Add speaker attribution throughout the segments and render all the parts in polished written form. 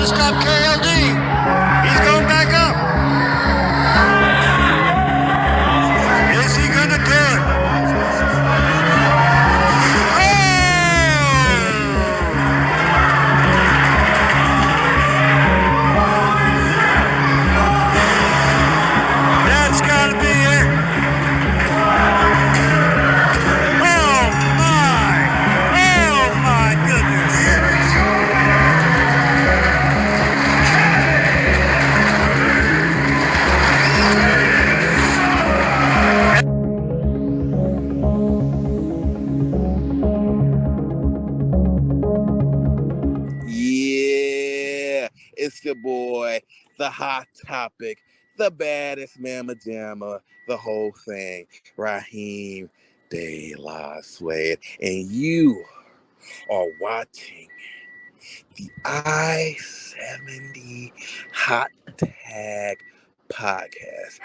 Speaker 1: to stop KLD. He's going back up. Is he going to do it? That's got to be it. Oh my goodness.
Speaker 2: Yeah, it's your boy, the hot topic, the baddest mamma jamma, the whole thing, Raheem De La Suede, and you are watching the I-70 Hot Tag Podcast.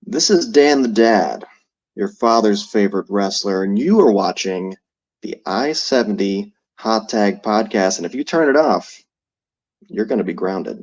Speaker 3: This is Dan the Dad, your father's favorite wrestler, and you are watching the I-70 Hot Tag Podcast. And if you turn it off, you're going to be grounded.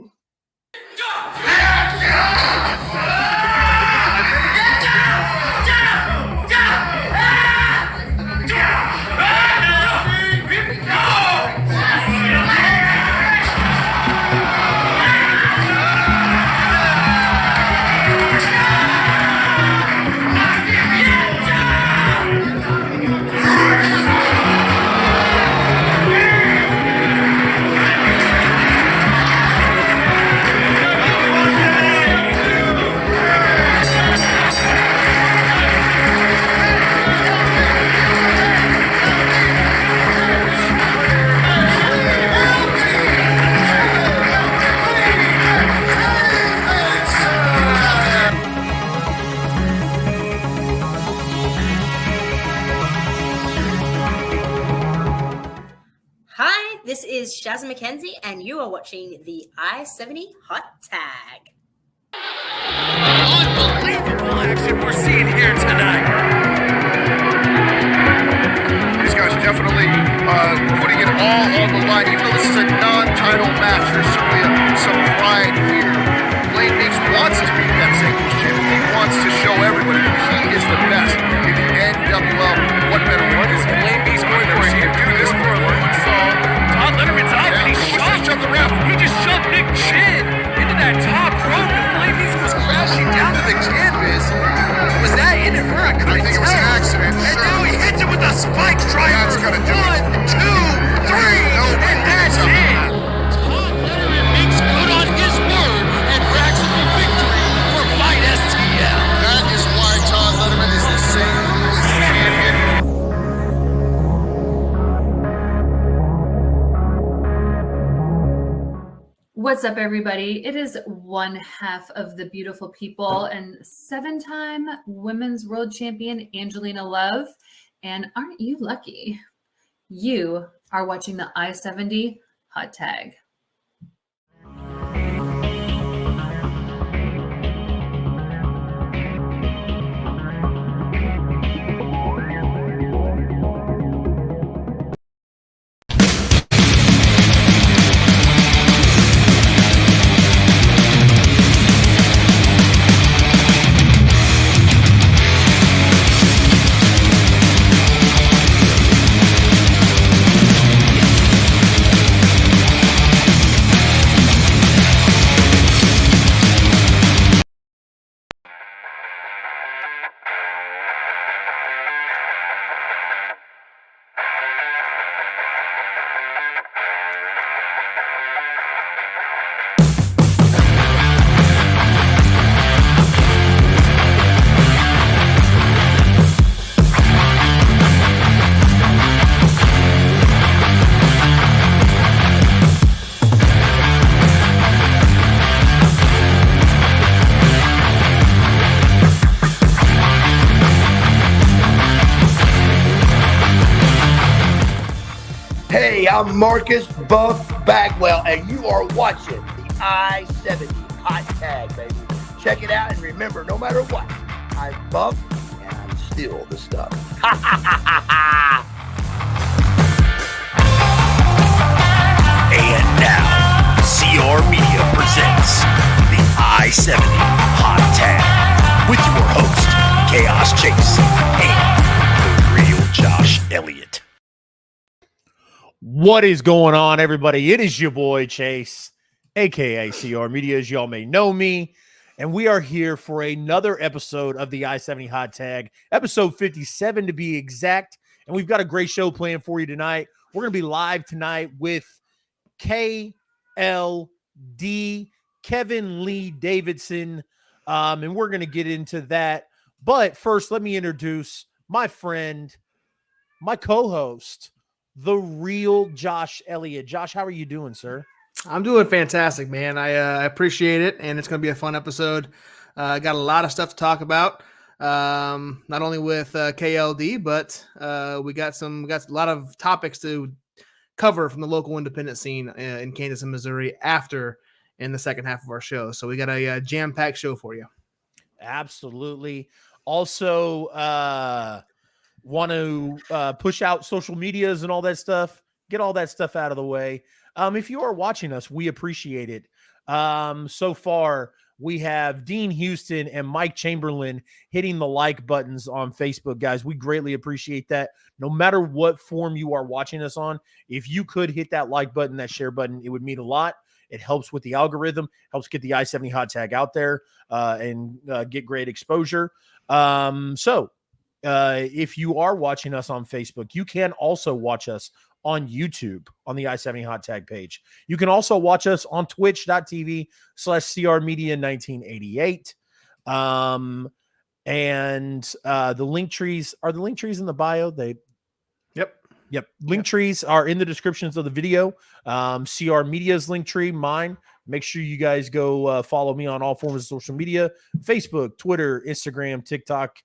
Speaker 4: This is Shaz McKenzie, and you are watching the I-70 Hot Tag.
Speaker 1: Unbelievable action we're seeing here tonight. These guys are definitely putting it all on the line. Even though this is a non-title match, there's certainly some pride here. Blaine Meeks wants to be that St. Louis champion. He wants to show everybody that he is the best in the NWL. What better one is Blaine Meeks going for? He can do this for a long song. Todd Letterman's up, and he shoved the ref. He just shoved Nick Chin into that top rope, and Blaine Meeks was crashing down to the canvas. Was that inadvertent? I think it was an accident. And now he hits it with a spike driver. That's gonna do it. 1, 2, 3, and that's it. Todd Letterman makes good on his word and racks up a victory for Fight STL. That is why Todd Letterman is the St. Louis champion.
Speaker 5: What's up, everybody? It is one half of the beautiful people and 7-time women's world champion Angelina Love. And aren't you lucky? You are watching the I-70 Hot Tag.
Speaker 6: Hey, I'm Marcus Buff Bagwell, and you are watching the I-70 Hot Tag, baby. Check it out, and remember, no matter what, I'm buff, and I'm still the stuff. Ha ha ha ha ha!
Speaker 7: And now, CR Media presents the I-70 Hot Tag with your host, Chaos Chase, and the real Josh Elliott.
Speaker 8: What is going on, everybody? It is your boy Chase, aka CR Media, as y'all may know me, and we are here for another episode of the I-70 Hot Tag, episode 57 to be exact. And we've got a great show planned for you tonight. We're going to be live tonight with KLD, Kevin Lee Davidson, and we're going to get into that. But first, let me introduce my friend, my co-host, the real Josh Elliott. Josh, how are you doing, sir?
Speaker 9: I'm doing fantastic, man. I appreciate it, and it's going to be a fun episode. Got a lot of stuff to talk about, not only with KLD, but we got a lot of topics to cover from the local independent scene in Kansas and Missouri in the second half of our show. So we got a jam-packed show for you.
Speaker 8: Absolutely. Also, want to push out social medias and all that stuff, get all that stuff out of the way. If you are watching us, we appreciate it. So far, we have Dean Houston and Mike Chamberlain hitting the like buttons on Facebook, guys. We greatly appreciate that. No matter what form you are watching us on, if you could hit that like button, that share button, it would mean a lot. It helps with the algorithm, helps get the I-70 Hot Tag out there and get great exposure. If you are watching us on Facebook, you can also watch us on YouTube on the I-70 Hot Tag page. You can also watch us on twitch.tv/CRmedia1988. The link trees, are the link trees in the bio? Yep. Link trees are in the descriptions of the video. CR Media's link tree, mine. Make sure you guys go follow me on all forms of social media: Facebook, Twitter, Instagram, TikTok,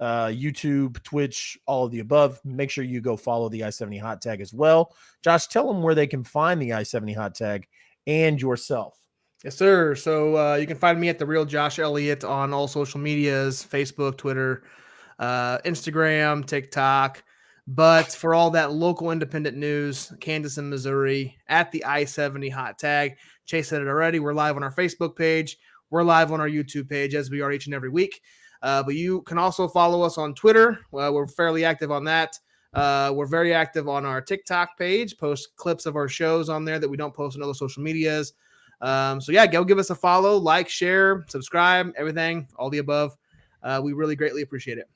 Speaker 8: YouTube, Twitch, all of the above. Make sure you go follow the I-70 Hot Tag as well. Josh, tell them where they can find the I-70 Hot Tag and yourself.
Speaker 9: Yes, sir. So you can find me at the real Josh Elliott on all social medias: Facebook, Twitter, Instagram, TikTok. But for all that local independent news, Kansas and Missouri, at the I-70 Hot Tag. Chase said it already. We're live on our Facebook page. We're live on our YouTube page, as we are each and every week. But you can also follow us on Twitter. We're fairly active on that. We're very active on our TikTok page, post clips of our shows on there that we don't post on other social medias. So yeah, go give us a follow, like, share, subscribe, everything, all the above. We really greatly appreciate it.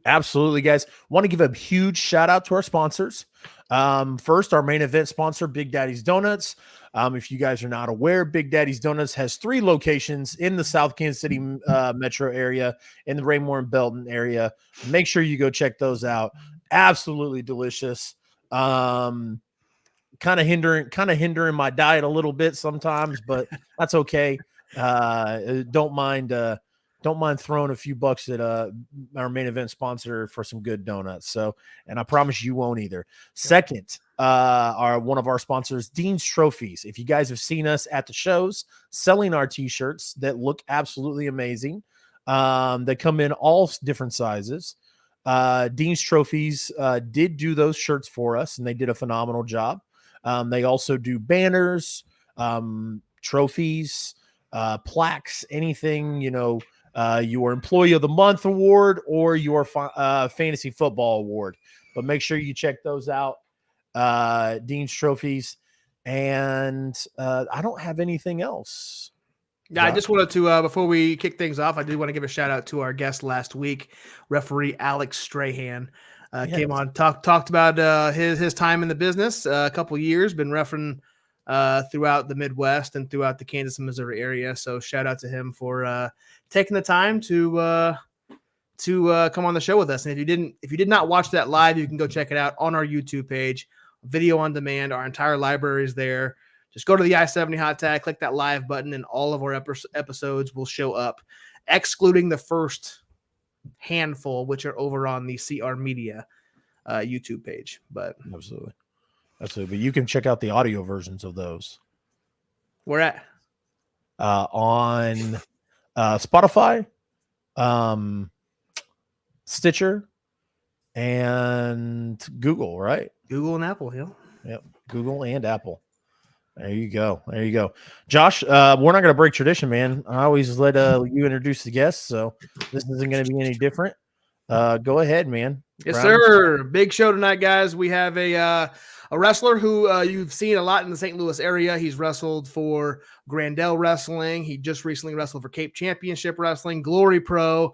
Speaker 8: Absolutely, guys. Want to give a huge shout out to our sponsors. First, our main event sponsor, Big Daddy's Donuts. If you guys are not aware, Big Daddy's Donuts has 3 locations in the South Kansas City metro area, in the Raymore and Belton area. Make sure you go check those out. Absolutely delicious. Kind of hindering my diet a little bit sometimes, but that's okay. Don't mind throwing a few bucks at our main event sponsor for some good donuts. So, and I promise you won't either. Second, one of our sponsors, Dean's Trophies. If you guys have seen us at the shows selling our t-shirts that look absolutely amazing, they come in all different sizes. Dean's Trophies did do those shirts for us, and they did a phenomenal job. They also do banners, trophies, plaques, anything, your Employee of the Month award or your Fantasy Football award. But make sure you check those out, Dean's Trophies. And I don't have anything else.
Speaker 9: Yeah, I just wanted to, before we kick things off, I do want to give a shout out to our guest last week, referee Alex Strahan. Came on, talked about his time in the business, a couple years, been refereeing throughout the Midwest and throughout the Kansas and Missouri area. So shout out to him for taking the time to come on the show with us. And if you did not watch that live, you can go check it out on our YouTube page, video on demand. Our entire library is there. Just go to the I-70 Hot Tag, click that live button, and all of our episodes will show up, excluding the first handful, which are over on the CR Media YouTube page. But
Speaker 8: absolutely. Absolutely. But you can check out the audio versions of those.
Speaker 9: Where at?
Speaker 8: On Spotify, Stitcher, and Google, right?
Speaker 9: Google and Apple, yeah.
Speaker 8: Yep. Google and Apple. There you go. There you go. Josh, we're not going to break tradition, man. I always let you introduce the guests, so this isn't going to be any different. Go ahead, man.
Speaker 9: Yes, sir. Big show tonight, guys. We have a wrestler who you've seen a lot in the St. Louis area. He's wrestled for Grandel Wrestling. He just recently wrestled for Cape Championship Wrestling, GloryPro.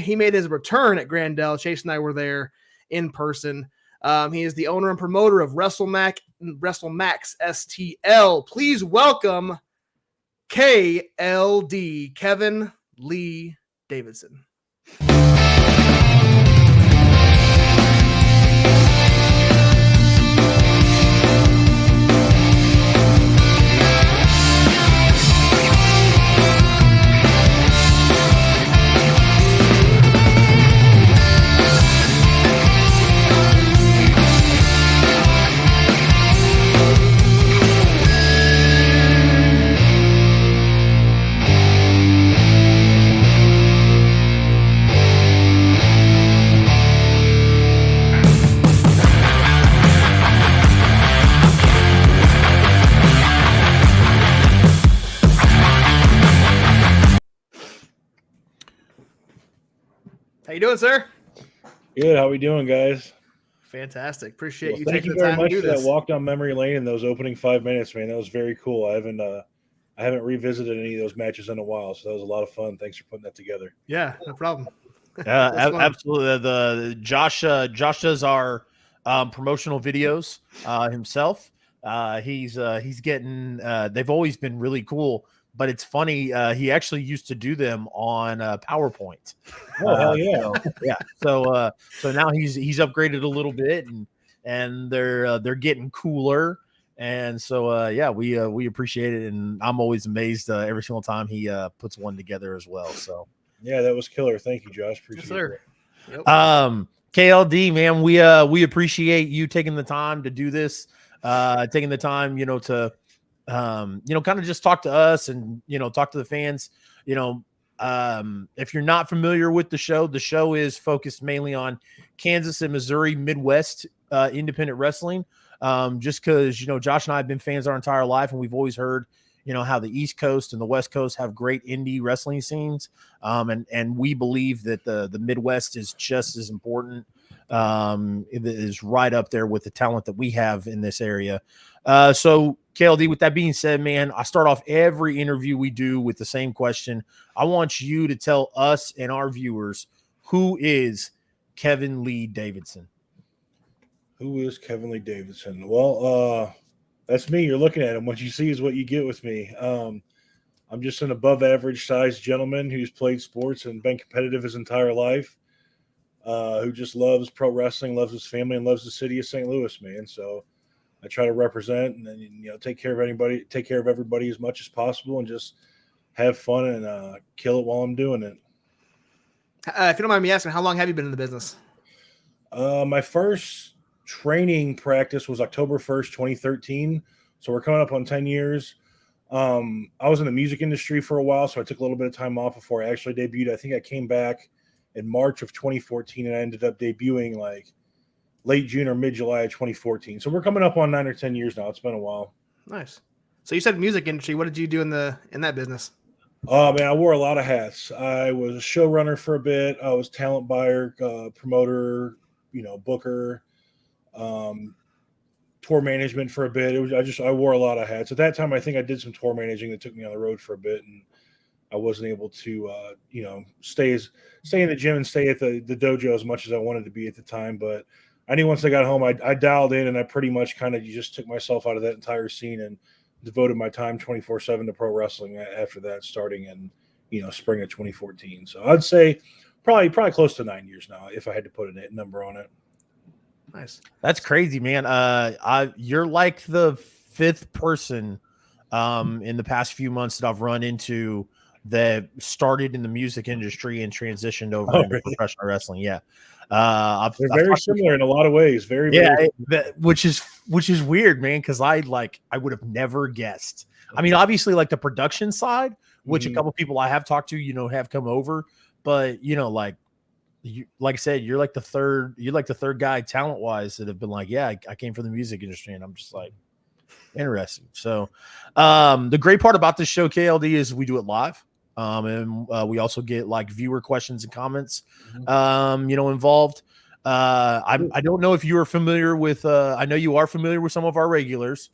Speaker 9: He made his return at Grandel. Chase and I were there in person. He is the owner and promoter of WrestleMax STL. Please welcome KLD, Kevin Lee Davidson. How you doing, sir?
Speaker 10: Good. How we doing, guys?
Speaker 9: Fantastic. Appreciate you
Speaker 10: thank
Speaker 9: taking
Speaker 10: you
Speaker 9: the
Speaker 10: very
Speaker 9: time
Speaker 10: much
Speaker 9: to do
Speaker 10: for that
Speaker 9: this.
Speaker 10: walk down memory lane in those opening 5 minutes, man. That was very cool. I haven't revisited any of those matches in a while, so that was a lot of fun. Thanks for putting that together.
Speaker 9: Yeah, no problem.
Speaker 8: Absolutely. The Josh does our promotional videos himself. He's getting they've always been really cool, but it's funny, he actually used to do them on PowerPoint.
Speaker 10: Oh, hell yeah.
Speaker 8: So now he's upgraded a little bit, and they're getting cooler. And so we appreciate it, and I'm always amazed every single time he puts one together as well. So
Speaker 10: yeah, that was killer. Thank you, Josh. Appreciate
Speaker 9: sir.
Speaker 10: it.
Speaker 9: Yep.
Speaker 8: KLD, man, we appreciate you taking the time to do this, taking the time, to kind of just talk to us and talk to the fans. If you're not familiar with the show is focused mainly on Kansas and Missouri Midwest independent wrestling. Just because Josh and I have been fans our entire life, and we've always heard how the East Coast and the West Coast have great indie wrestling scenes, and we believe that the Midwest is just as important. It is right up there with the talent that we have in this area. So KLD, with that being said, man, I start off every interview we do with the same question. I want you to tell us and our viewers, who is Kevin Lee Davidson?
Speaker 10: Who is Kevin Lee Davidson? Well, that's me. You're looking at him. What you see is what you get with me. I'm just an above average sized gentleman who's played sports and been competitive his entire life, who just loves pro wrestling, loves his family, and loves the city of St. Louis, man. So I try to represent and take care of everybody as much as possible, and just have fun and kill it while I'm doing it.
Speaker 9: If you don't mind me asking, how long have you been in the business?
Speaker 10: My first training practice was October 1st, 2013. So we're coming up on 10 years. I was in the music industry for a while, so I took a little bit of time off before I actually debuted. I think I came back in March of 2014, and I ended up debuting like late June or mid-July of 2014. So we're coming up on 9 or 10 years now. It's been a while.
Speaker 9: Nice. So you said music industry. What did you do in that business?
Speaker 10: Oh, man, I wore a lot of hats. I was a showrunner for a bit. I was talent buyer, promoter, booker, tour management for a bit. I wore a lot of hats. At that time, I think I did some tour managing that took me on the road for a bit, and I wasn't able to, stay in the gym and stay at the dojo as much as I wanted to be at the time. But I knew once I got home, I dialed in, and I pretty much kind of just took myself out of that entire scene and devoted my time 24/7 to pro wrestling after that, starting in, spring of 2014. So I'd say probably close to 9 years now, if I had to put a number on it.
Speaker 9: Nice.
Speaker 8: That's crazy, man. You're like the fifth person in the past few months that I've run into that started in the music industry and transitioned over into professional wrestling. Yeah.
Speaker 10: They're very similar in a lot of ways. Very,
Speaker 8: which is which is weird, man, because I would have never guessed. I mean, obviously, like the production side, which a couple people I have talked to, have come over, but like I said, you're like the third guy talent wise that have been like, yeah, I came from the music industry, and I'm just like, interesting. So, the great part about this show, KLD, is we do it live. And we also get like viewer questions and comments, involved. I don't know if you are familiar with, I know you are familiar with some of our regulars,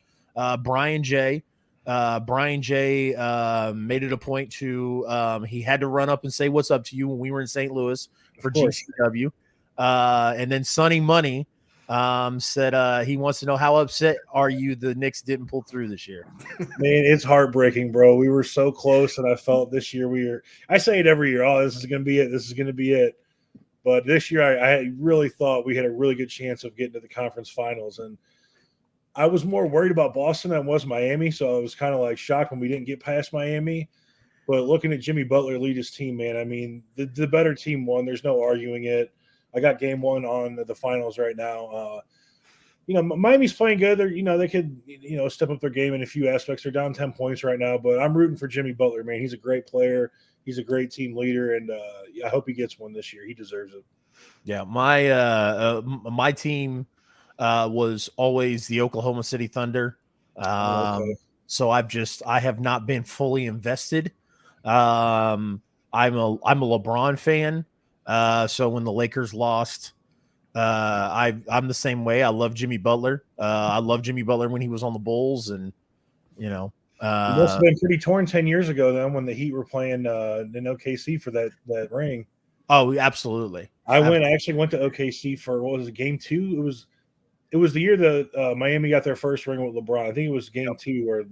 Speaker 8: Brian J. Brian J. Made it a point to, he had to run up and say what's up to you when we were in St. Louis for GCW. And then Sonny Money said he wants to know, how upset are you the Knicks didn't pull through this year?
Speaker 10: Man, it's heartbreaking, bro. We were so close, and I felt this year I say it every year. Oh, this is going to be it. This is going to be it. But this year, I really thought we had a really good chance of getting to the conference finals. And I was more worried about Boston than I was Miami. So I was kind of like shocked when we didn't get past Miami. But looking at Jimmy Butler lead his team, man, I mean, the better team won. There's no arguing it. I got game one on the finals right now. Miami's playing good. They could, step up their game in a few aspects. They're down 10 points right now, but I'm rooting for Jimmy Butler, man. He's a great player. He's a great team leader, and I hope he gets one this year. He deserves it.
Speaker 8: Yeah, my team was always the Oklahoma City Thunder. So I have not been fully invested. I'm a LeBron fan. So when the Lakers lost, I'm the same way. I love Jimmy Butler. I love Jimmy Butler when he was on the Bulls, and
Speaker 10: he must have been pretty torn 10 years ago then when the Heat were playing in OKC for that ring.
Speaker 8: Oh, absolutely.
Speaker 10: I actually went to OKC for, what was it, game 2? It was the year that Miami got their first ring with LeBron. I think it was game 2 where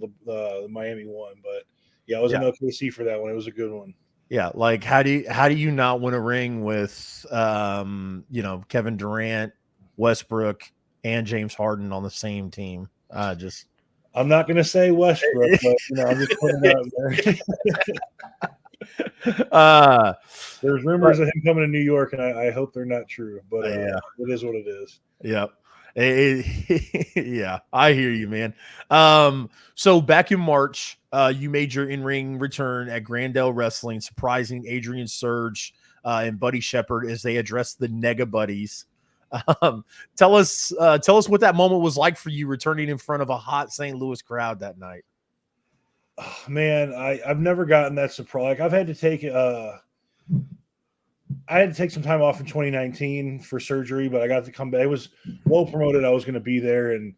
Speaker 10: Miami won. But yeah, I was in OKC for that one. It was a good one.
Speaker 8: Yeah, like how do you not win a ring with Kevin Durant, Westbrook, and James Harden on the same team?
Speaker 10: I'm not going to say Westbrook, but I'm just putting it out there. There's rumors of him coming to New York, and I hope they're not true. But it is what it is.
Speaker 8: Yeah. Yeah, I hear you, man. So back in March, you made your in-ring return at Grandel Wrestling, surprising Adrian Surge and Buddy Shepard as they addressed the Nega Buddies. Tell us what that moment was like for you, returning in front of a hot St. Louis crowd that night.
Speaker 10: Oh, man, I've never gotten that surprise. Like, I've had to take some time off in 2019 for surgery, but I got to come back. It was well promoted. I was going to be there, and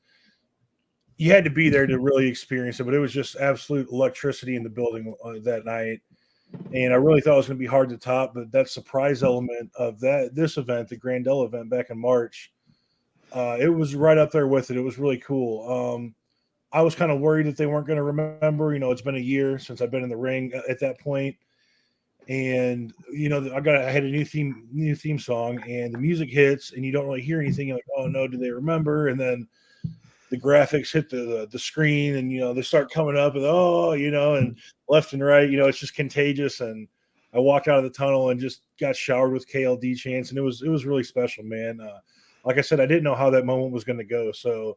Speaker 10: you had to be there to really experience it. But it was just absolute electricity in the building that night, and I really thought it was going to be hard to top. But that surprise element of this event, the Grandel event back in March, it was right up there with it. It was really cool. I was kind of worried that they weren't going to remember. It's been a year since I've been in the ring at that point. And I had a new theme song, and the music hits, and you don't really hear anything. You're like, oh no, do they remember? And then the graphics hit the screen, and they start coming up, and and left and right. It's just contagious. And I walked out of the tunnel and just got showered with KLD chants, and it was really special, man. Like I said, I didn't know how that moment was going to go, so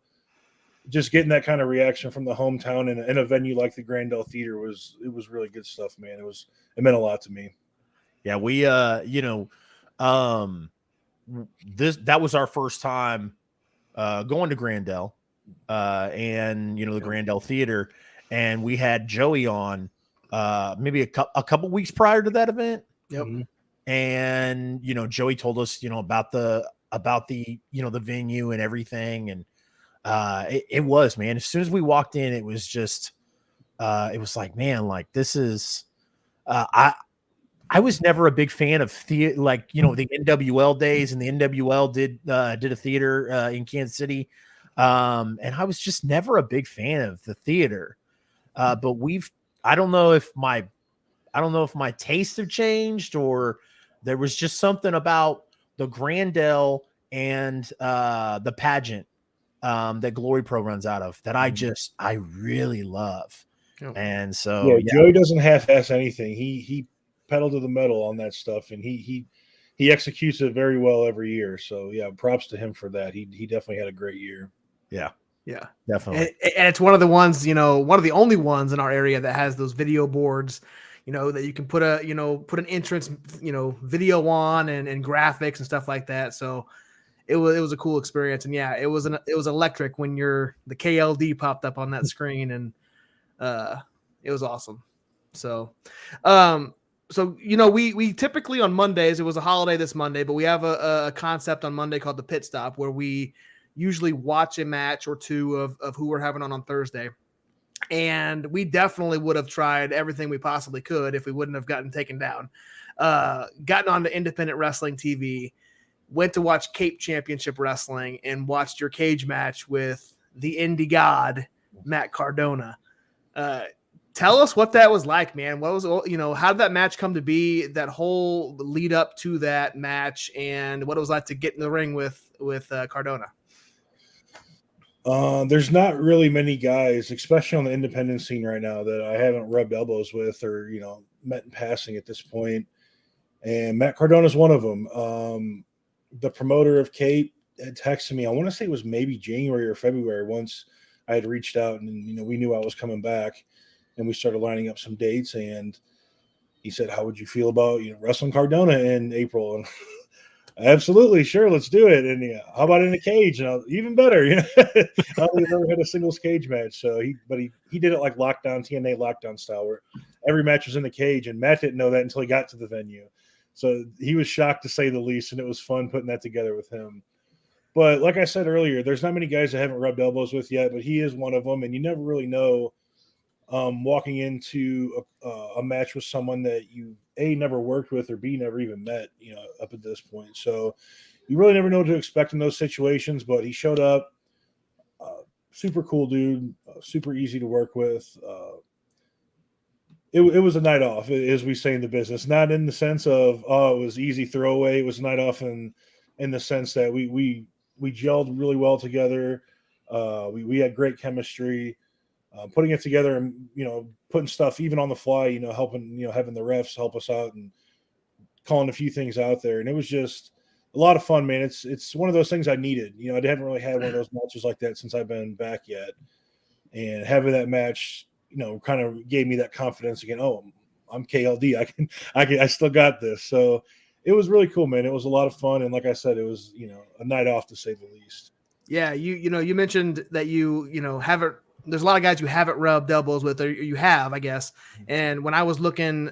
Speaker 10: just getting that kind of reaction from the hometown in a venue like the Grandel Theater was really good stuff, man. It meant a lot to me.
Speaker 8: Yeah, we that was our first time going to Grandel and the Grandel Theater, and we had Joey on maybe a couple weeks prior to that event.
Speaker 9: Yep.
Speaker 8: And Joey told us about the the venue and everything, and it was, man, as soon as we walked in, it was just it was like, man, like this is I was never a big fan of theater, like the NWL days, and the NWL did a theater in Kansas City, and I was just never a big fan of the theater. But I don't know if my tastes have changed, or there was just something about the Grandel and the pageant that GloryPro runs out of that I really love. And so
Speaker 10: Joey doesn't half-ass anything. He pedal to the metal on that stuff, and he executes it very well every year. So yeah, props to him for that. He definitely had a great year.
Speaker 8: Yeah.
Speaker 9: Yeah,
Speaker 8: Definitely.
Speaker 9: and it's one of the ones, one of the only ones in our area that has those video boards, that you can put an entrance, video on and graphics and stuff like that. So it was a cool experience, and yeah, it was electric when the KLD popped up on that screen, and it was awesome. So, we typically on Mondays, it was a holiday this Monday, but we have a concept on Monday called the Pit Stop, where we usually watch a match or two of who we're having on Thursday. And we definitely would have tried everything we possibly could if we wouldn't have gotten taken down. Gotten onto independent wrestling TV, went to watch Cape Championship Wrestling, and watched your cage match with the indie god, Matt Cardona. Tell us what that was like, man. What was, how did that match come to be, that whole lead up to that match, and what it was like to get in the ring with Cardona?
Speaker 10: There's not really many guys, especially on the independent scene right now, that I haven't rubbed elbows with or, met in passing at this point. And Matt Cardona is one of them. The promoter of Cape had texted me, I want to say it was maybe January or February, once I had reached out and, we knew I was coming back, and we started lining up some dates. And he said, how would you feel about, wrestling Cardona in April? And absolutely, sure, let's do it. And how about in a cage? And even better, I don't think I've ever had a singles cage match. So he did it like TNA lockdown style, where every match was in the cage, and Matt didn't know that until he got to the venue. So he was shocked, to say the least, and it was fun putting that together with him. But like I said earlier, there's not many guys I haven't rubbed elbows with yet, but he is one of them, and you never really know walking into a match with someone that you A, never worked with, or B, never even met, up at this point. So you really never know what to expect in those situations, but he showed up, super cool dude, super easy to work with. It was a night off, as we say in the business, not in the sense of, it was easy throwaway. It was a night off in the sense that we gelled really well together. We had great chemistry. Putting it together and, putting stuff even on the fly, helping, having the refs help us out and calling a few things out there. And it was just a lot of fun, man. It's one of those things I needed. I haven't really had one of those matches like that since I've been back yet. And having that match, kind of gave me that confidence again. Oh, I'm KLD. I still got this. So it was really cool, man. It was a lot of fun. And like I said, it was, a night off, to say the least.
Speaker 9: Yeah. You mentioned that you haven't, there's a lot of guys you haven't rubbed elbows with, or you have, I guess. And when I was looking,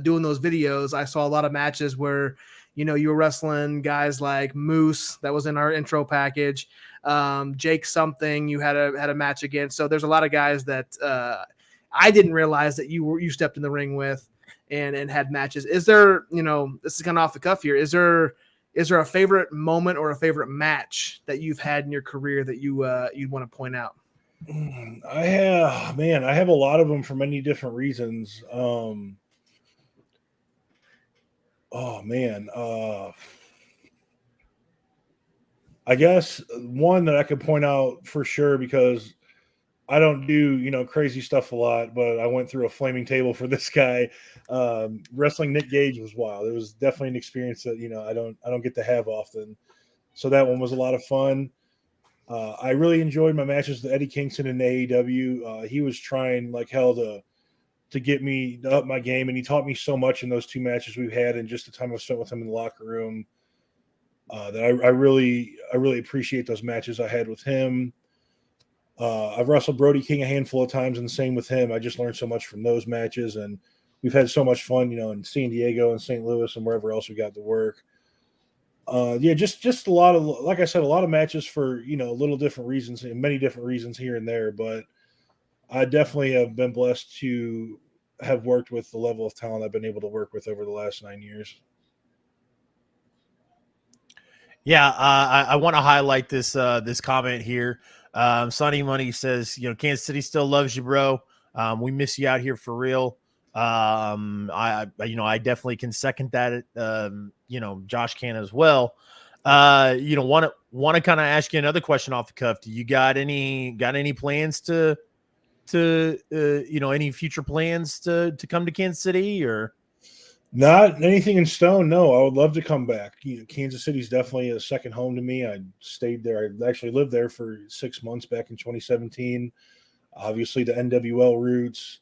Speaker 9: doing those videos, I saw a lot of matches where, you were wrestling guys like Moose, that was in our intro package. Jake something you had a match against. So there's a lot of guys that I didn't realize that you stepped in the ring with and had matches. Is there, this is kind of off the cuff here, is there a favorite moment or a favorite match that you've had in your career that you'd want to point out?
Speaker 10: I have a lot of them for many different reasons. I guess one that I could point out for sure, because I don't do, crazy stuff a lot, but I went through a flaming table for this guy. Wrestling Nick Gage was wild. It was definitely an experience that, I don't get to have often. So that one was a lot of fun. I really enjoyed my matches with Eddie Kingston in AEW. He was trying like hell to get me to up my game, and he taught me so much in those two matches we've had, and just the time I've spent with him in the locker room. That I really appreciate those matches I had with him. I've wrestled Brody King a handful of times, and the same with him. I just learned so much from those matches, and we've had so much fun, in San Diego and St. Louis and wherever else we got to work. Just a lot of, like I said, a lot of matches for, little different reasons and many different reasons here and there. But I definitely have been blessed to have worked with the level of talent I've been able to work with over the last 9 years.
Speaker 8: Yeah, I want to highlight this comment here. Sonny Money says, Kansas City still loves you, bro. We miss you out here for real. I definitely can second that. Josh can as well. Want to kind of ask you another question off the cuff. Do you got any plans to any future plans to come to Kansas City, or?
Speaker 10: Not anything in stone. No, I would love to come back. Kansas City's definitely a second home to me. I stayed there. I actually lived there for 6 months back in 2017. Obviously, the NWL roots,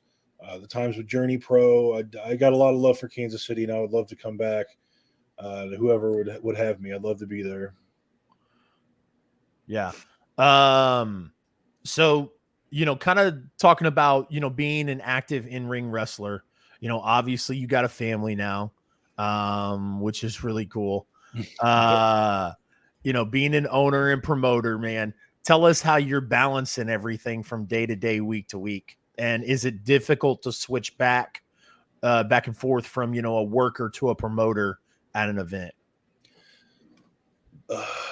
Speaker 10: the times with GloryPro. I got a lot of love for Kansas City, and I would love to come back. Whoever would have me, I'd love to be there.
Speaker 8: Yeah. So, kind of talking about, being an active in-ring wrestler, obviously you got a family now, which is really cool. Being an owner and promoter, man, tell us how you're balancing everything from day to day, week to week. And is it difficult to switch back and forth from, a worker to a promoter at an event?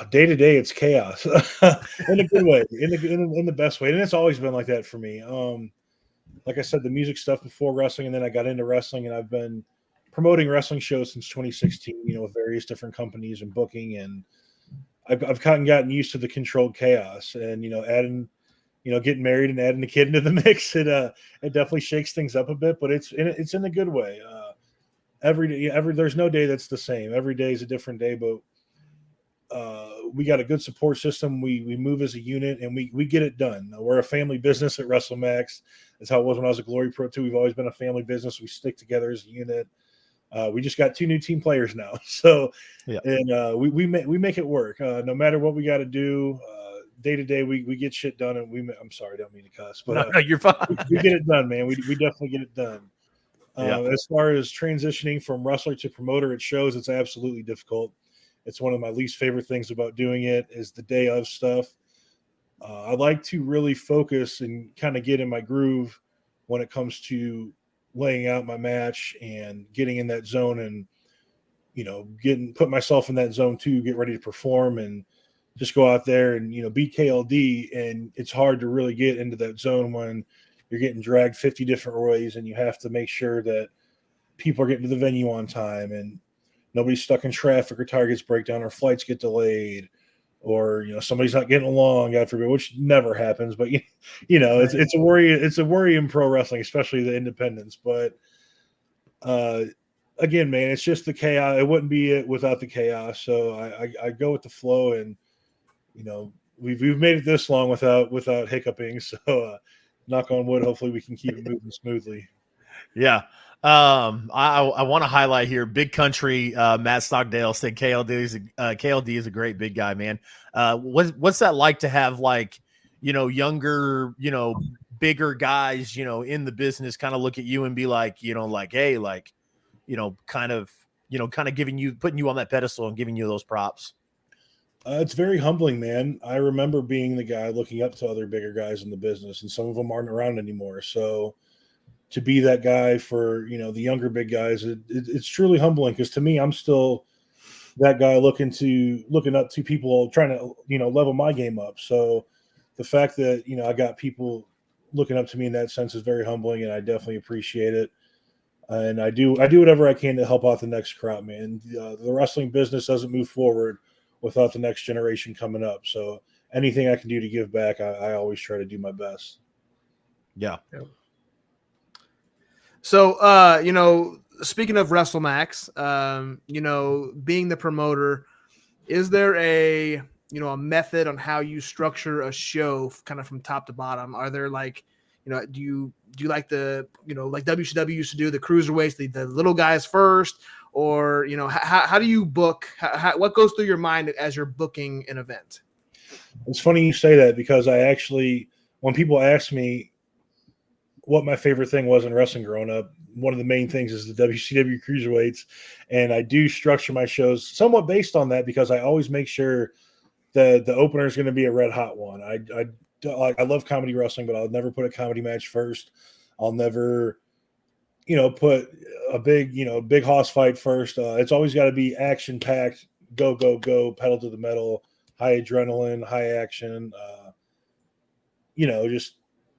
Speaker 10: Day to day, it's chaos in a good way, in the best way, and it's always been like that for me. Like I said, the music stuff before wrestling, and then I got into wrestling, and I've been promoting wrestling shows since 2016. With various different companies and booking, and I've kind of gotten used to the controlled chaos, and adding, getting married and adding a kid into the mix, it definitely shakes things up a bit, but it's in a good way. Every day, there's no day that's the same. Every day is a different day, but we got a good support system. We move as a unit, and we get it done. We're a family business at WrestleMax. That's how it was when I was at GloryPro too. We've always been a family business. We stick together as a unit. We just got 2 new team players now, so yeah. And we make it work. No matter what we got to do, day to day, we get shit done. And I'm sorry, I don't mean to cuss, but
Speaker 8: no, you're fine.
Speaker 10: we get it done, man. We definitely get it done. As far as transitioning from wrestler to promoter at shows, it's absolutely difficult. It's one of my least favorite things about doing it is the day of stuff. I like to really focus and kind of get in my groove when it comes to laying out my match and getting in that zone and, put myself in that zone to get ready to perform and just go out there and, beat KLD. And it's hard to really get into that zone when you're getting dragged 50 different ways and you have to make sure that people are getting to the venue on time and nobody's stuck in traffic or tire gets breakdown or flights get delayed or, somebody's not getting along, God forbid, which never happens. But, it's a worry. It's a worry in pro wrestling, especially the independents. But again, man, it's just the chaos. It wouldn't be it without the chaos. So I go with the flow and, we've made it this long without hiccuping. So knock on wood, hopefully we can keep it moving smoothly.
Speaker 8: Yeah. I want to highlight here, Big Country, Matt Stockdale said KLD is a great big guy, man. What's that like to have younger, bigger guys, in the business kind of look at you and be like, hey, kind of putting you on that pedestal and giving you those props?
Speaker 10: It's very humbling, man. I remember being the guy looking up to other bigger guys in the business, and some of them aren't around anymore. So to be that guy for, the younger big guys, it's truly humbling because to me, I'm still that guy looking up to people trying to, level my game up. So the fact that, I got people looking up to me in that sense is very humbling, and I definitely appreciate it. And I do whatever I can to help out the next crowd, man. The wrestling business doesn't move forward without the next generation coming up. So anything I can do to give back, I always try to do my best.
Speaker 8: Yeah.
Speaker 9: So, speaking of WrestleMax, being the promoter, is there a method on how you structure a show kind of from top to bottom? Are there do you like the, like WCW used to do, the cruiserweights, the little guys first, or, how do you book? What goes through your mind as you're booking an event?
Speaker 10: It's funny you say that because when people ask me what my favorite thing was in wrestling growing up, one of the main things is the WCW cruiserweights. And I do structure my shows somewhat based on that because I always make sure that the opener is going to be a red hot one. I love comedy wrestling, but I'll never put a comedy match first. I'll never, put a big hoss fight first. It's always got to be action packed, go, pedal to the metal, high adrenaline, high action, just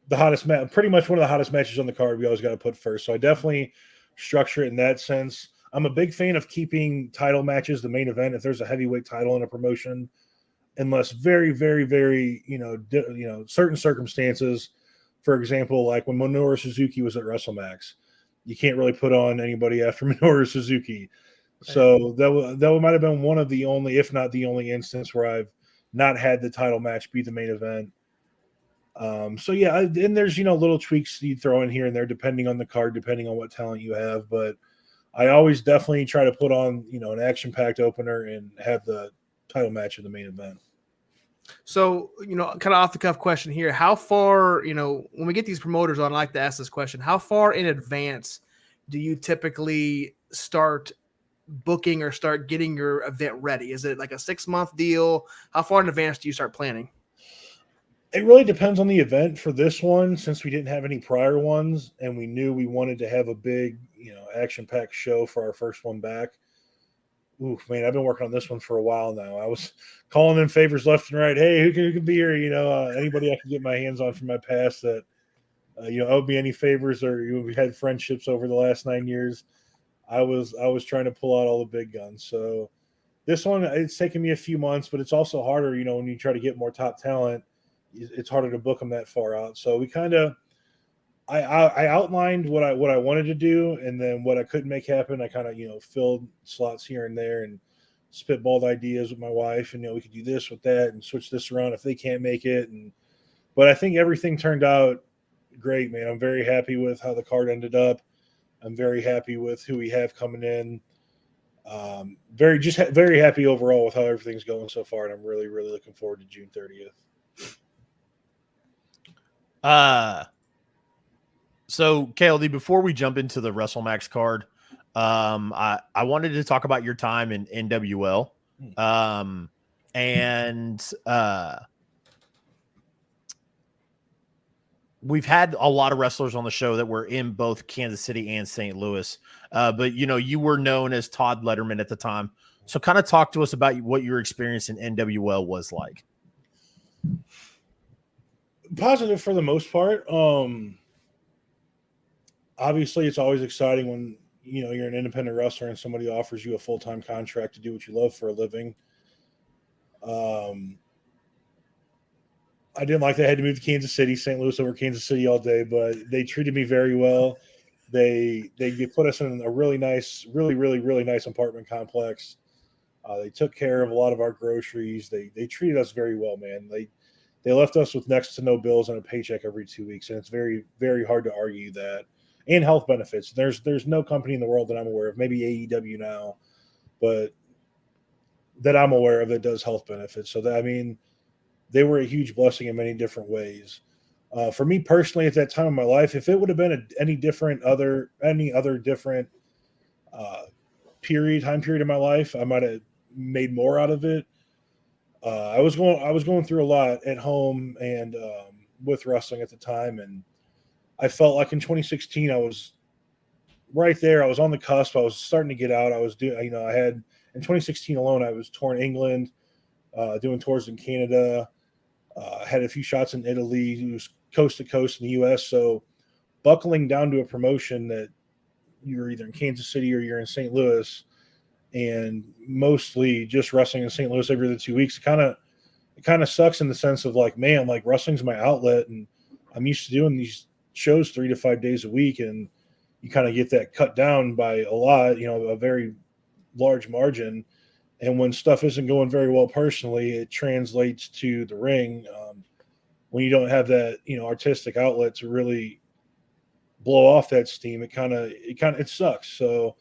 Speaker 10: the hottest match, pretty much one of the hottest matches on the card we always got to put first. So I definitely structure it in that sense. I'm a big fan of keeping title matches the main event if there's a heavyweight title in a promotion, unless very, very, very, certain circumstances. For example, like when Minoru Suzuki was at WrestleMax, you can't really put on anybody after Minoru Suzuki. So that might have been one of the only, if not the only instance where I've not had the title match be the main event. So yeah, and there's, little tweaks you throw in here and there, depending on the card, depending on what talent you have. But I always definitely try to put on, an action-packed opener and have the title match in the main event.
Speaker 9: So, kind of off the cuff question here. How far, when we get these promoters on, I like to ask this question. How far in advance do you typically start booking or start getting your event ready? Is it like a 6-month deal? How far in advance do you start planning?
Speaker 10: It really depends on the event. For this one, since we didn't have any prior ones and we knew we wanted to have a big, action-packed show for our first one back. Oof, man, I've been working on this one for a while now. I was calling in favors left and right. Hey, who can be here? Anybody I can get my hands on from my past that, owed me any favors, or we had friendships over the last 9 years. I was trying to pull out all the big guns. So this one, it's taken me a few months, but it's also harder, when you try to get more top talent, it's harder to book them that far out. So we kind of, I outlined what I wanted to do, and then what I couldn't make happen, I kind of, filled slots here and there and spitballed ideas with my wife, and, we could do this with that and switch this around if they can't make it. But I think everything turned out great, man. I'm very happy with how the card ended up. I'm very happy with who we have coming in. Very happy overall with how everything's going so far, and I'm really, really looking forward to June 30th.
Speaker 8: So KLD, before we jump into the WrestleMax card, I wanted to talk about your time in NWL. We've had a lot of wrestlers on the show that were in both Kansas City and St. Louis. But you were known as Todd Letterman at the time. So kind of talk to us about what your experience in NWL was like.
Speaker 10: Positive for the most part. Obviously, it's always exciting when you're an independent wrestler and somebody offers you a full-time contract to do what you love for a living. I didn't like that I had to move to Kansas City, St. Louis over Kansas City all day, but they treated me very well. They put us in a really nice, really, really, really nice apartment complex. They took care of a lot of our groceries. They treated us very well, man. They left us with next to no bills and a paycheck every 2 weeks, and it's very, very hard to argue that. And health benefits. There's no company in the world that I'm aware of, maybe AEW now, but that I'm aware of that does health benefits. So they were a huge blessing in many different ways. For me personally, at that time of my life, if it would have been any other different time period of my life, I might have made more out of it. I was going through a lot at home and with wrestling at the time, and I felt like in 2016 I was right there. I was on the cusp. I was starting to get out. I was doing, I had in 2016 alone, I was touring England, doing tours in Canada, had a few shots in Italy, it was coast to coast in the U.S. So buckling down to a promotion that you're either in Kansas City or you're in St. Louis, and mostly just wrestling in St. Louis every other 2 weeks, it kind of sucks in the sense of like, man, like wrestling's my outlet, and I'm used to doing these shows 3 to 5 days a week, and you kind of get that cut down by a lot, a very large margin. And when stuff isn't going very well personally, it translates to the ring. When you don't have that, artistic outlet to really blow off that steam, it sucks. So,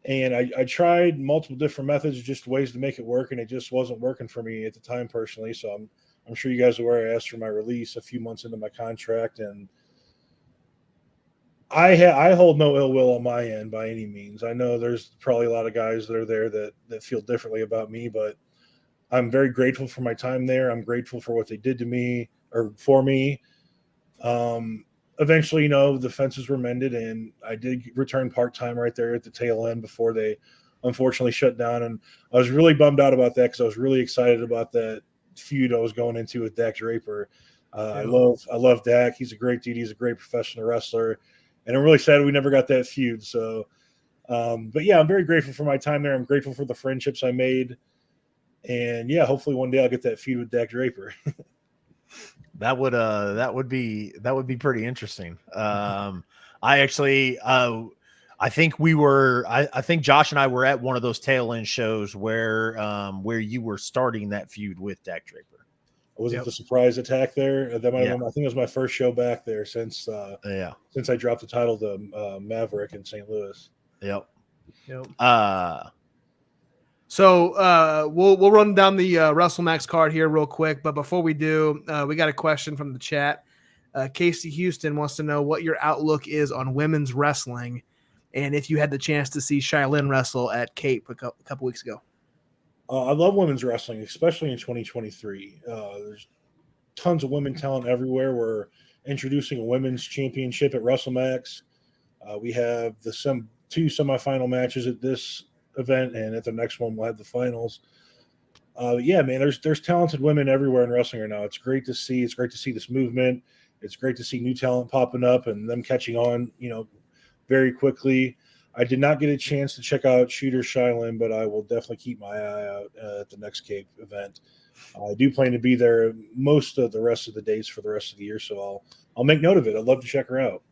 Speaker 10: and I tried multiple different methods, just ways to make it work, and it just wasn't working for me at the time personally. So I'm sure you guys are aware I asked for my release a few months into my contract, and I hold no ill will on my end by any means. I know there's probably a lot of guys that are there that feel differently about me, but I'm very grateful for my time there. I'm grateful for what they did to me or for me. Eventually, the fences were mended, and I did return part-time right there at the tail end before they unfortunately shut down. And I was really bummed out about that because I was really excited about that feud I was going into with Dak Draper. I love Dak. He's a great dude. He's a great professional wrestler. And I'm really sad we never got that feud. So, but yeah, I'm very grateful for my time there. I'm grateful for the friendships I made. And yeah, hopefully one day I'll get that feud with Dak Draper.
Speaker 8: That would be pretty interesting. I actually, I think we were. I think Josh and I were at one of those tail end shows where you were starting that feud with Dak Draper.
Speaker 10: Was it the surprise attack there? That might have been, I think it was my first show back there since I dropped the title to Maverick in St. Louis.
Speaker 8: Yep.
Speaker 9: So we'll run down the WrestleMax card here real quick, but before we do, we got a question from the chat. Casey Houston wants to know what your outlook is on women's wrestling, and if you had the chance to see Shylin wrestle at Cape a couple weeks ago.
Speaker 10: I love women's wrestling, especially in 2023. There's tons of women talent everywhere. We're introducing a women's championship at WrestleMax. We have the two semifinal matches at this event, and at the next one we'll have the finals. Yeah, man, there's talented women everywhere in wrestling right now. It's great to see. It's great to see this movement. It's great to see new talent popping up and them catching on, very quickly. I did not get a chance to check out Shooter Shylin, but I will definitely keep my eye out at the next Cape event. I do plan to be there most of the rest of the days for the rest of the year, so I'll make note of it. I'd love to check her out.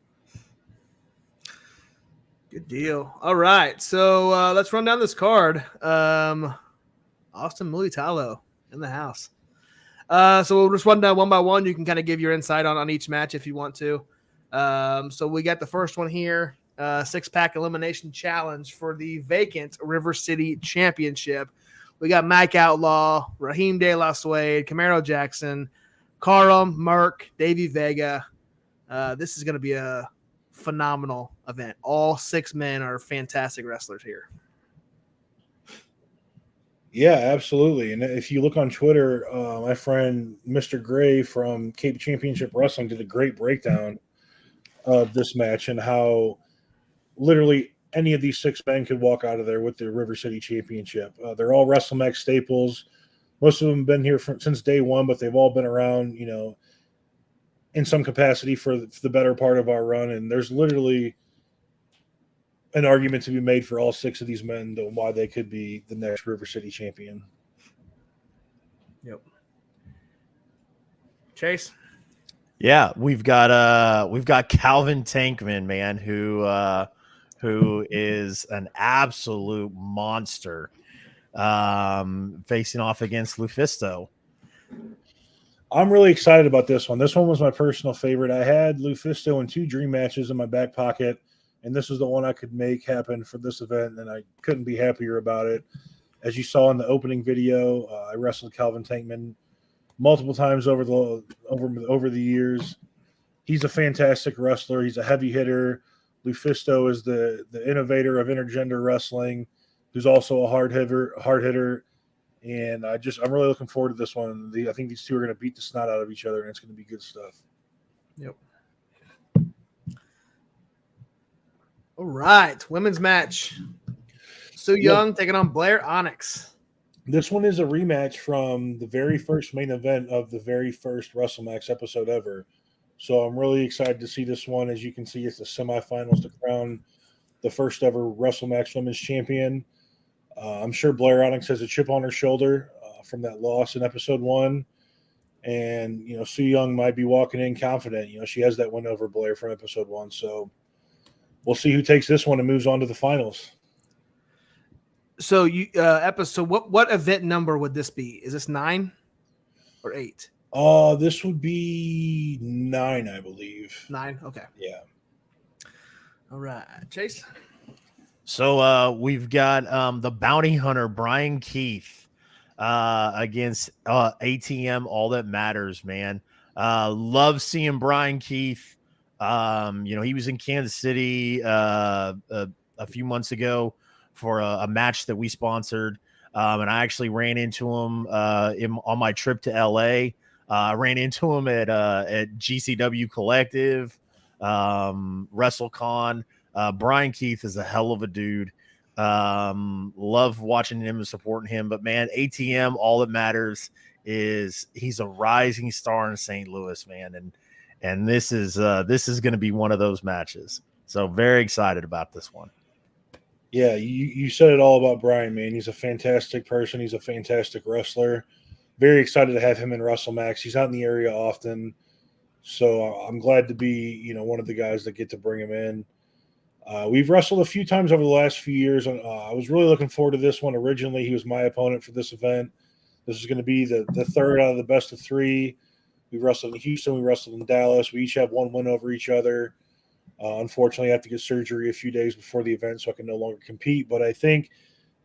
Speaker 9: Good deal. All right, so let's run down this card. Austin Mulitalo in the house. So we'll just run down one by one. You can kind of give your insight on each match if you want to. So we got the first one here. Six-pack elimination challenge for the vacant River City Championship. We got Mike Outlaw, Raheem De La Suede, Camaro Jackson, Karam, Merck, Davey Vega. This is going to be a phenomenal event. All six men are fantastic wrestlers here.
Speaker 10: Yeah, absolutely. And if you look on Twitter, my friend Mr. Gray from Cape Championship Wrestling did a great breakdown of this match and how literally any of these six men could walk out of there with the River City Championship. They're all WrestleMax staples. Most of them have been here since day one, but they've all been around, in some capacity for the better part of our run. And there's literally an argument to be made for all six of these men on why they could be the next River City champion.
Speaker 9: Yep. Chase?
Speaker 8: Yeah, we've got Calvin Tankman, man, who is an absolute monster, facing off against Lufisto.
Speaker 10: I'm really excited about this one. This one was my personal favorite. I had Lufisto in 2 dream matches in my back pocket, and this was the one I could make happen for this event, and I couldn't be happier about it. As you saw in the opening video, I wrestled Calvin Tankman multiple times over the years. He's a fantastic wrestler. He's a heavy hitter. Lufisto is the innovator of intergender wrestling, who's also a hard hitter. And I'm really looking forward to this one. I think these two are going to beat the snot out of each other, and it's going to be good stuff.
Speaker 9: Yep. All right, women's match. Sue Young taking on Blair Onyx.
Speaker 10: This one is a rematch from the very first main event of the very first WrestleMax episode ever. So I'm really excited to see this one. As you can see, it's the semifinals to crown the first ever WrestleMax Women's Champion. I'm sure Blair Onyx has a chip on her shoulder from that loss in episode 1. And, Sue Young might be walking in confident. She has that win over Blair from episode 1. So we'll see who takes this one and moves on to the finals.
Speaker 9: So what event number would this be? Is this 9 or 8?
Speaker 10: This would be 9, I believe.
Speaker 9: 9? Okay.
Speaker 10: Yeah.
Speaker 9: All right. Chase?
Speaker 8: So we've got the bounty hunter, Brian Keith, against ATM All That Matters, man. Love seeing Brian Keith. He was in Kansas City a few months ago for a match that we sponsored. And I actually ran into him on my trip to LA. I ran into him at GCW Collective, WrestleCon. Brian Keith is a hell of a dude. Love watching him and supporting him. But man, ATM, All That Matters is he's a rising star in St. Louis, man. And this is going to be one of those matches. So very excited about this one.
Speaker 10: Yeah, you said it all about Brian, man. He's a fantastic person. He's a fantastic wrestler. Very excited to have him in WrestleMax. He's out in the area often. So I'm glad to be, one of the guys that get to bring him in. We've wrestled a few times over the last few years. I was really looking forward to this one. Originally, he was my opponent for this event. This is going to be the third out of the best of three. We wrestled in Houston. We wrestled in Dallas. We each have one win over each other. Unfortunately, I have to get surgery a few days before the event, so I can no longer compete. But I think,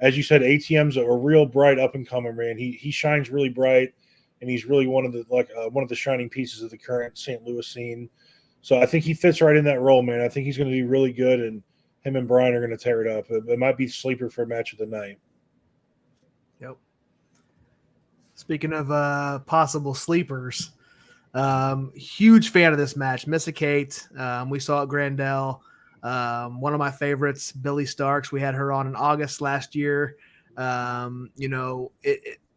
Speaker 10: as you said, ATM's a real bright up and coming man. He shines really bright, and he's really one of the shining pieces of the current St. Louis scene. So I think he fits right in that role, man. I think he's going to be really good, and him and Brian are going to tear it up. It might be sleeper for match of the night.
Speaker 9: Yep. Speaking of possible sleepers, huge fan of this match. Missa Kate, we saw at Grandel. One of my favorites, Billy Starks. We had her on in August last year.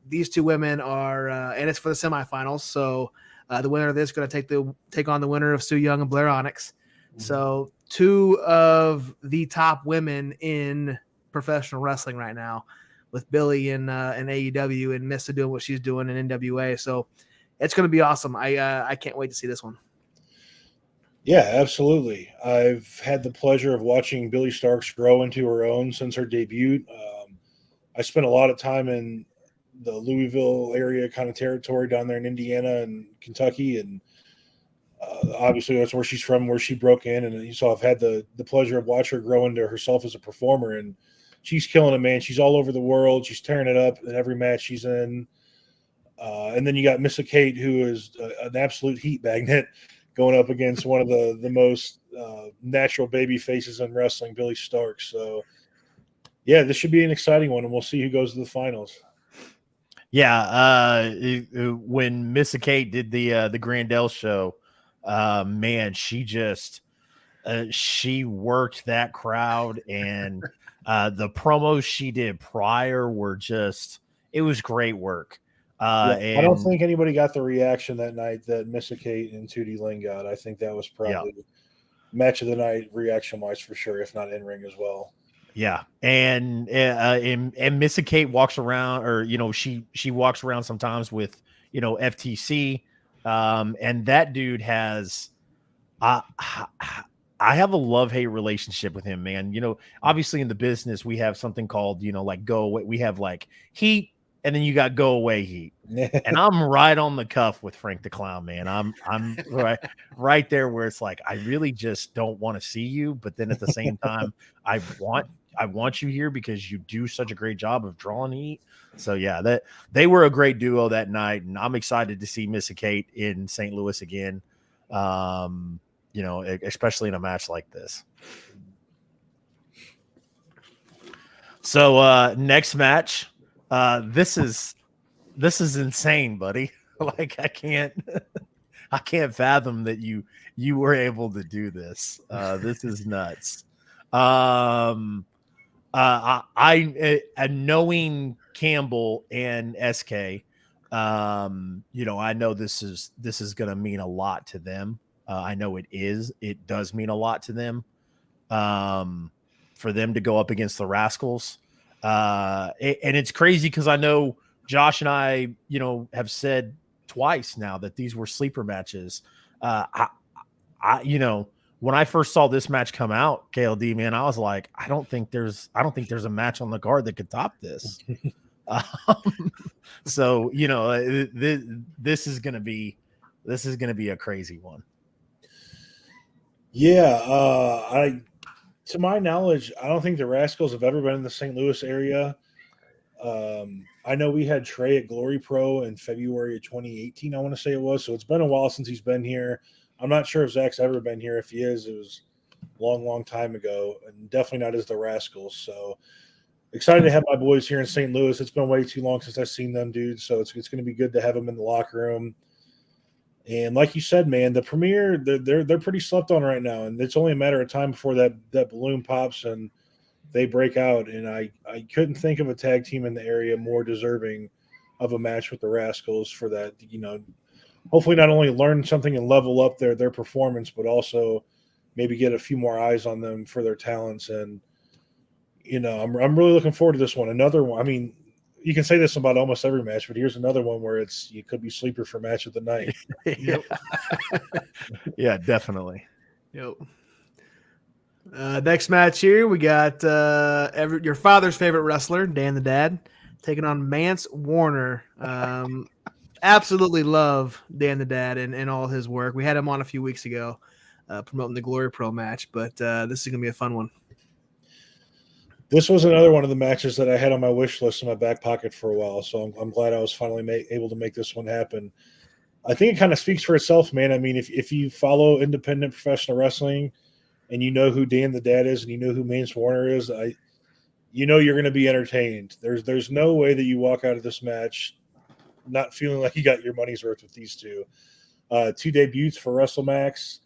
Speaker 9: These two women are, and it's for the semifinals. So the winner of this is going to take on the winner of Sue Young and Blair Onyx. Mm-hmm. So two of the top women in professional wrestling right now, with Billy in AEW and Missa doing what she's doing in NWA. So it's going to be awesome. I can't wait to see this one.
Speaker 10: Yeah, absolutely. I've had the pleasure of watching Billy Starks grow into her own since her debut. I spent a lot of time in the Louisville area kind of territory down there in Indiana and Kentucky. And obviously that's where she's from, where she broke in. And so I've had the pleasure of watching her grow into herself as a performer. And she's killing it, man. She's all over the world. She's tearing it up in every match she's in. And then you got Missa Kate, who is an absolute heat magnet, going up against one of the most natural baby faces in wrestling, Billy Starks. So, yeah, this should be an exciting one, and we'll see who goes to the finals.
Speaker 8: Yeah, when Missa Kate did the Grandel show, man, she just she worked that crowd, and the promos she did prior were just, it was great work.
Speaker 10: I don't think anybody got the reaction that night that Missa Kate and 2D Ling got. I think that was probably match of the night reaction wise for sure, if not in ring as well.
Speaker 8: Yeah, and Missa Kate walks around, or she walks around sometimes with FTC, and that dude has, I have a love-hate relationship with him, man. Obviously in the business we have something called like go away. We have like heat, and then you got go away heat. And I'm right on the cuff with Frank the Clown, man. I'm right there where it's like I really just don't want to see you, but then at the same time I want you here because you do such a great job of drawing heat. So yeah, that they were a great duo that night, and I'm excited to see Missa Kate in St. Louis again. Especially in a match like this. So next match, this is insane, buddy. Like I can't fathom that you were able to do this. This is nuts. I knowing Campbell and SK, I know this is going to mean a lot to them. I know it does mean a lot to them, for them to go up against the Rascals. And it's crazy because I know Josh and I, have said twice now that these were sleeper matches. When I first saw this match come out, KLD, man, I was like, I don't think there's a match on the card that could top this. So this is gonna be a crazy one.
Speaker 10: Yeah, to my knowledge, I don't think the Rascals have ever been in the St. Louis area. I know we had Trey at GloryPro in February of 2018, I want to say it was. So it's been a while since he's been here. I'm not sure if Zach's ever been here. If he is, it was a long, long time ago, and definitely not as the Rascals. So excited to have my boys here in St. Louis. It's been way too long since I've seen them, dude. So it's going to be good to have them in the locker room. And like you said, man, the premiere, they're pretty slept on right now, and it's only a matter of time before that balloon pops and they break out. And I couldn't think of a tag team in the area more deserving of a match with the Rascals for that. Hopefully not only learn something and level up their performance, but also maybe get a few more eyes on them for their talents. And I'm really looking forward to this one. Another one. I mean, you can say this about almost every match, but here's another one where you could be sleeper for match of the night.
Speaker 8: Yep. Yeah, definitely.
Speaker 9: Yep. Next match here, we got your father's favorite wrestler, Dan the Dad, taking on Mance Warner. Absolutely love Dan the Dad and all his work. We had him on a few weeks ago promoting the GloryPro match, but this is going to be a fun one.
Speaker 10: This was another one of the matches that I had on my wish list in my back pocket for a while, so I'm glad I was finally able to make this one happen. I think it kind of speaks for itself, man. I mean, if you follow independent professional wrestling and you know who Dan the Dad is and you know who Mance Warner is, you know you're going to be entertained. There's no way that you walk out of this match not feeling like you got your money's worth with these two. Two debuts for WrestleMax.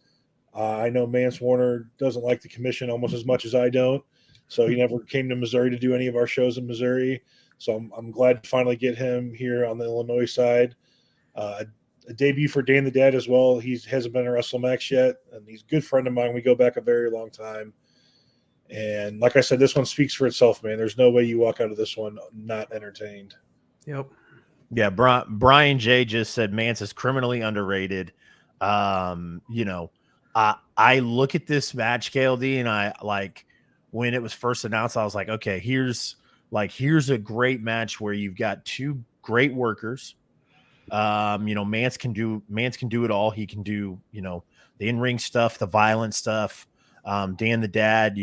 Speaker 10: I know Mance Warner doesn't like the commission almost as much as I don't. So he never came to Missouri to do any of our shows in Missouri. So I'm glad to finally get him here on the Illinois side. A debut for Dan the Dad as well. He hasn't been a WrestleMax yet, and he's a good friend of mine. We go back a very long time. And like I said, this one speaks for itself, man. There's no way you walk out of this one not entertained.
Speaker 9: Yep.
Speaker 8: Yeah, Brian J just said Mance is criminally underrated. I look at this match, KLD, and I like – when it was first announced, I was like, okay, here's a great match where you've got two great workers. Mance can do it all. He can do, the in-ring stuff, the violent stuff. Dan the Dad,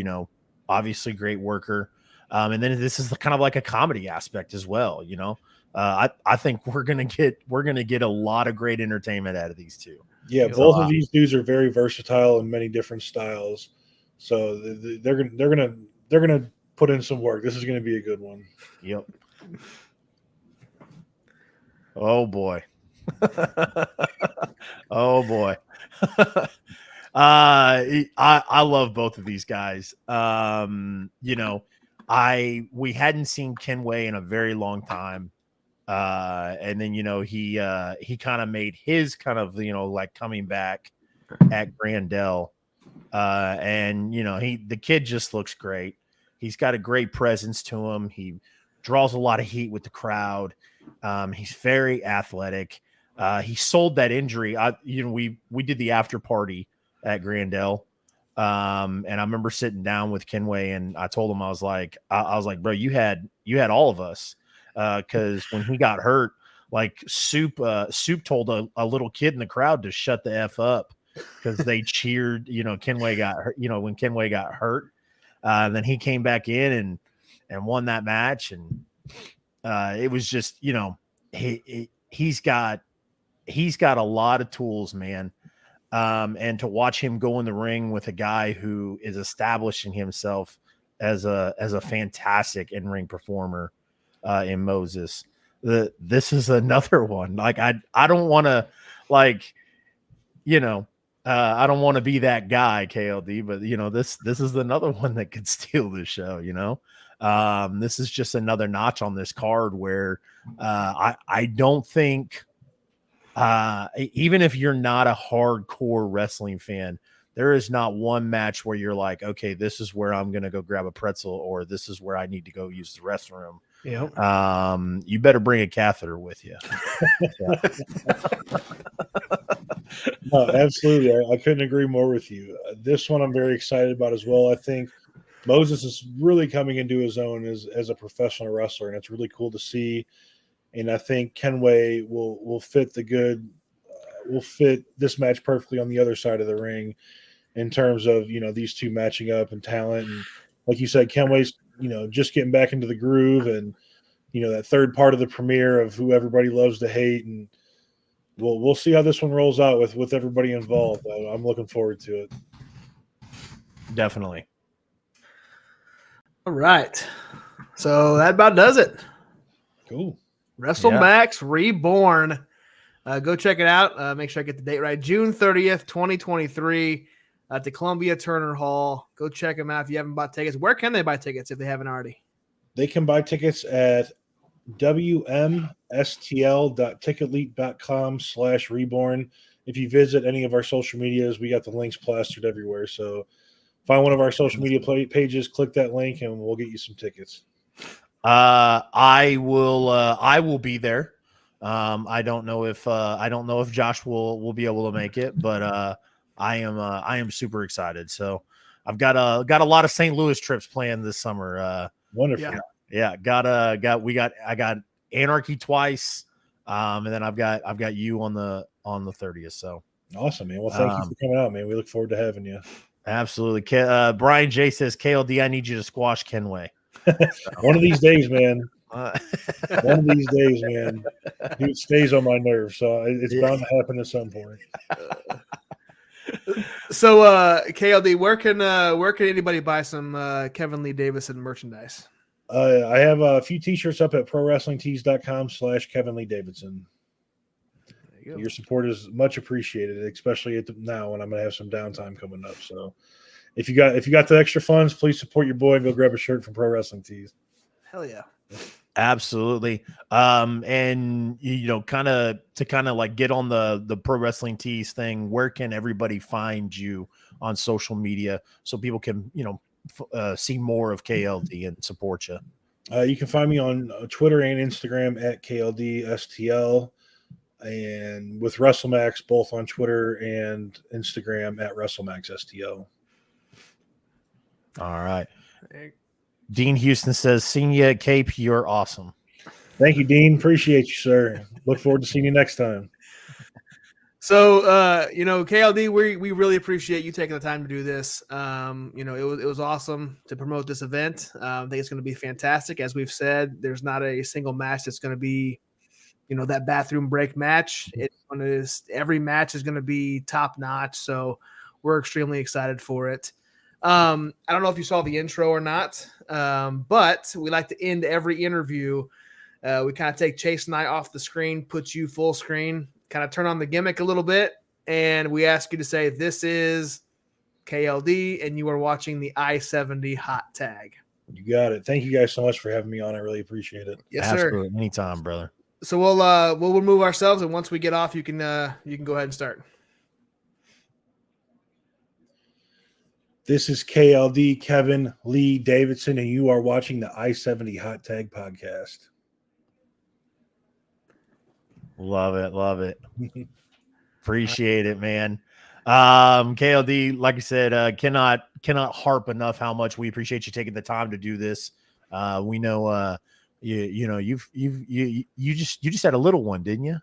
Speaker 8: obviously great worker. And then this is kind of like a comedy aspect as well. I think we're going to get a lot of great entertainment out of these two.
Speaker 10: Yeah. Both of these dudes are very versatile in many different styles. So they're gonna put in some work. This is gonna be a good one.
Speaker 8: Yep. Oh boy. Oh boy. I love both of these guys. We hadn't seen Kenway in a very long time. And then he kind of made his kind of like coming back at Grandel. The kid just looks great. He's got a great presence to him. He draws a lot of heat with the crowd. He's very athletic. He sold that injury. We did the after party at Grandel. And I remember sitting down with Kenway and I told him, I was like, bro, you had all of us. Cause when he got hurt, like Soup told a little kid in the crowd to shut the F up. Because they cheered, Kenway got hurt, when Kenway got hurt. Then he came back in and won that match. And it was just, he's got a lot of tools, man. And to watch him go in the ring with a guy who is establishing himself as a fantastic in-ring performer in Moses. This is another one. Like I don't want to I don't want to be that guy, KLD, but this is another one that could steal the show. This is just another notch on this card where I don't think even if you're not a hardcore wrestling fan, there is not one match where you're like, okay, this is where I'm gonna go grab a pretzel, or this is where I need to go use the restroom.
Speaker 9: Yeah.
Speaker 8: You better bring a catheter with you.
Speaker 10: No, absolutely. I couldn't agree more with you. This one I'm very excited about as well. I think Moses is really coming into his own as a professional wrestler, and it's really cool to see. And I think Kenway will fit will fit this match perfectly on the other side of the ring in terms of these two matching up and talent. And like you said, Kenway's just getting back into the groove, and that third part of the premiere of who everybody loves to hate, and we'll see how this one rolls out with everybody involved. I'm looking forward to it.
Speaker 8: Definitely.
Speaker 9: All right. So that about does it.
Speaker 10: Cool.
Speaker 9: WrestleMax Reborn. Go check it out. Make sure I get the date right. June 30th, 2023 at the Columbia Turner Hall. Go check them out if you haven't bought tickets. Where can they buy tickets if they haven't already?
Speaker 10: They can buy tickets at wmstl.ticketleap.com/reborn. If you visit any of our social medias, we got the links plastered everywhere. So find one of our social media pages, click that link, and we'll get you some tickets.
Speaker 8: I will be there. I don't know if Josh will be able to make it, but I am super excited. So I've got a lot of St. Louis trips planned this summer.
Speaker 10: Wonderful.
Speaker 8: Yeah, I got Anarchy twice. And then I've got you on the 30th. So
Speaker 10: Awesome, man. Well, thank you for coming out, man. We look forward to having you.
Speaker 8: Absolutely. Brian J says, KLD, I need you to squash Kenway.
Speaker 10: One of these days, man. One of these days, man. Dude stays on my nerves, so it's bound to happen at some point.
Speaker 9: So, KLD, where can anybody buy some Kevin Lee Davidson merchandise?
Speaker 10: I have a few t-shirts up at prowrestlingtees.com/Kevin Lee Davidson. Your support is much appreciated, especially now when I'm going to have some downtime coming up. So if you got the extra funds, please support your boy and go grab a shirt from Pro Wrestling Tees.
Speaker 9: Hell yeah.
Speaker 8: Absolutely. And kind of like get on the Pro Wrestling Tees thing, where can everybody find you on social media so people can, see more of KLD and support you?
Speaker 10: You can find me on Twitter and Instagram at KLD STL. And with WrestleMax, both on Twitter and Instagram at WrestleMax STL.
Speaker 8: All right. Dean Houston says, "Seeing you at Cape, you're awesome."
Speaker 10: Thank you, Dean. Appreciate you, sir. Look forward to seeing you next time.
Speaker 9: So, KLD, we really appreciate you taking the time to do this. It was awesome to promote this event. I think it's going to be fantastic. As we've said, there's not a single match that's going to be that bathroom break match. Every match is going to be top notch. So we're extremely excited for it. I don't know if you saw the intro or not, but we like to end every interview. We kind of take Chase and I off the screen, put you full screen, kind of turn on the gimmick a little bit. And we ask you to say, "This is KLD, and you are watching the I-70 Hot Tag."
Speaker 10: You got it. Thank you guys so much for having me on. I really appreciate it.
Speaker 9: Yes,
Speaker 8: Absolutely.
Speaker 9: sir.
Speaker 8: Anytime, brother.
Speaker 9: So we'll remove ourselves, and once we get off, you can go ahead and start.
Speaker 10: This is KLD, Kevin Lee Davidson, and you are watching the I-70 Hot Tag Podcast.
Speaker 8: Love it. Appreciate it, man. KLD, like I said, cannot harp enough how much we appreciate you taking the time to do this. We know you just had a little one, didn't you?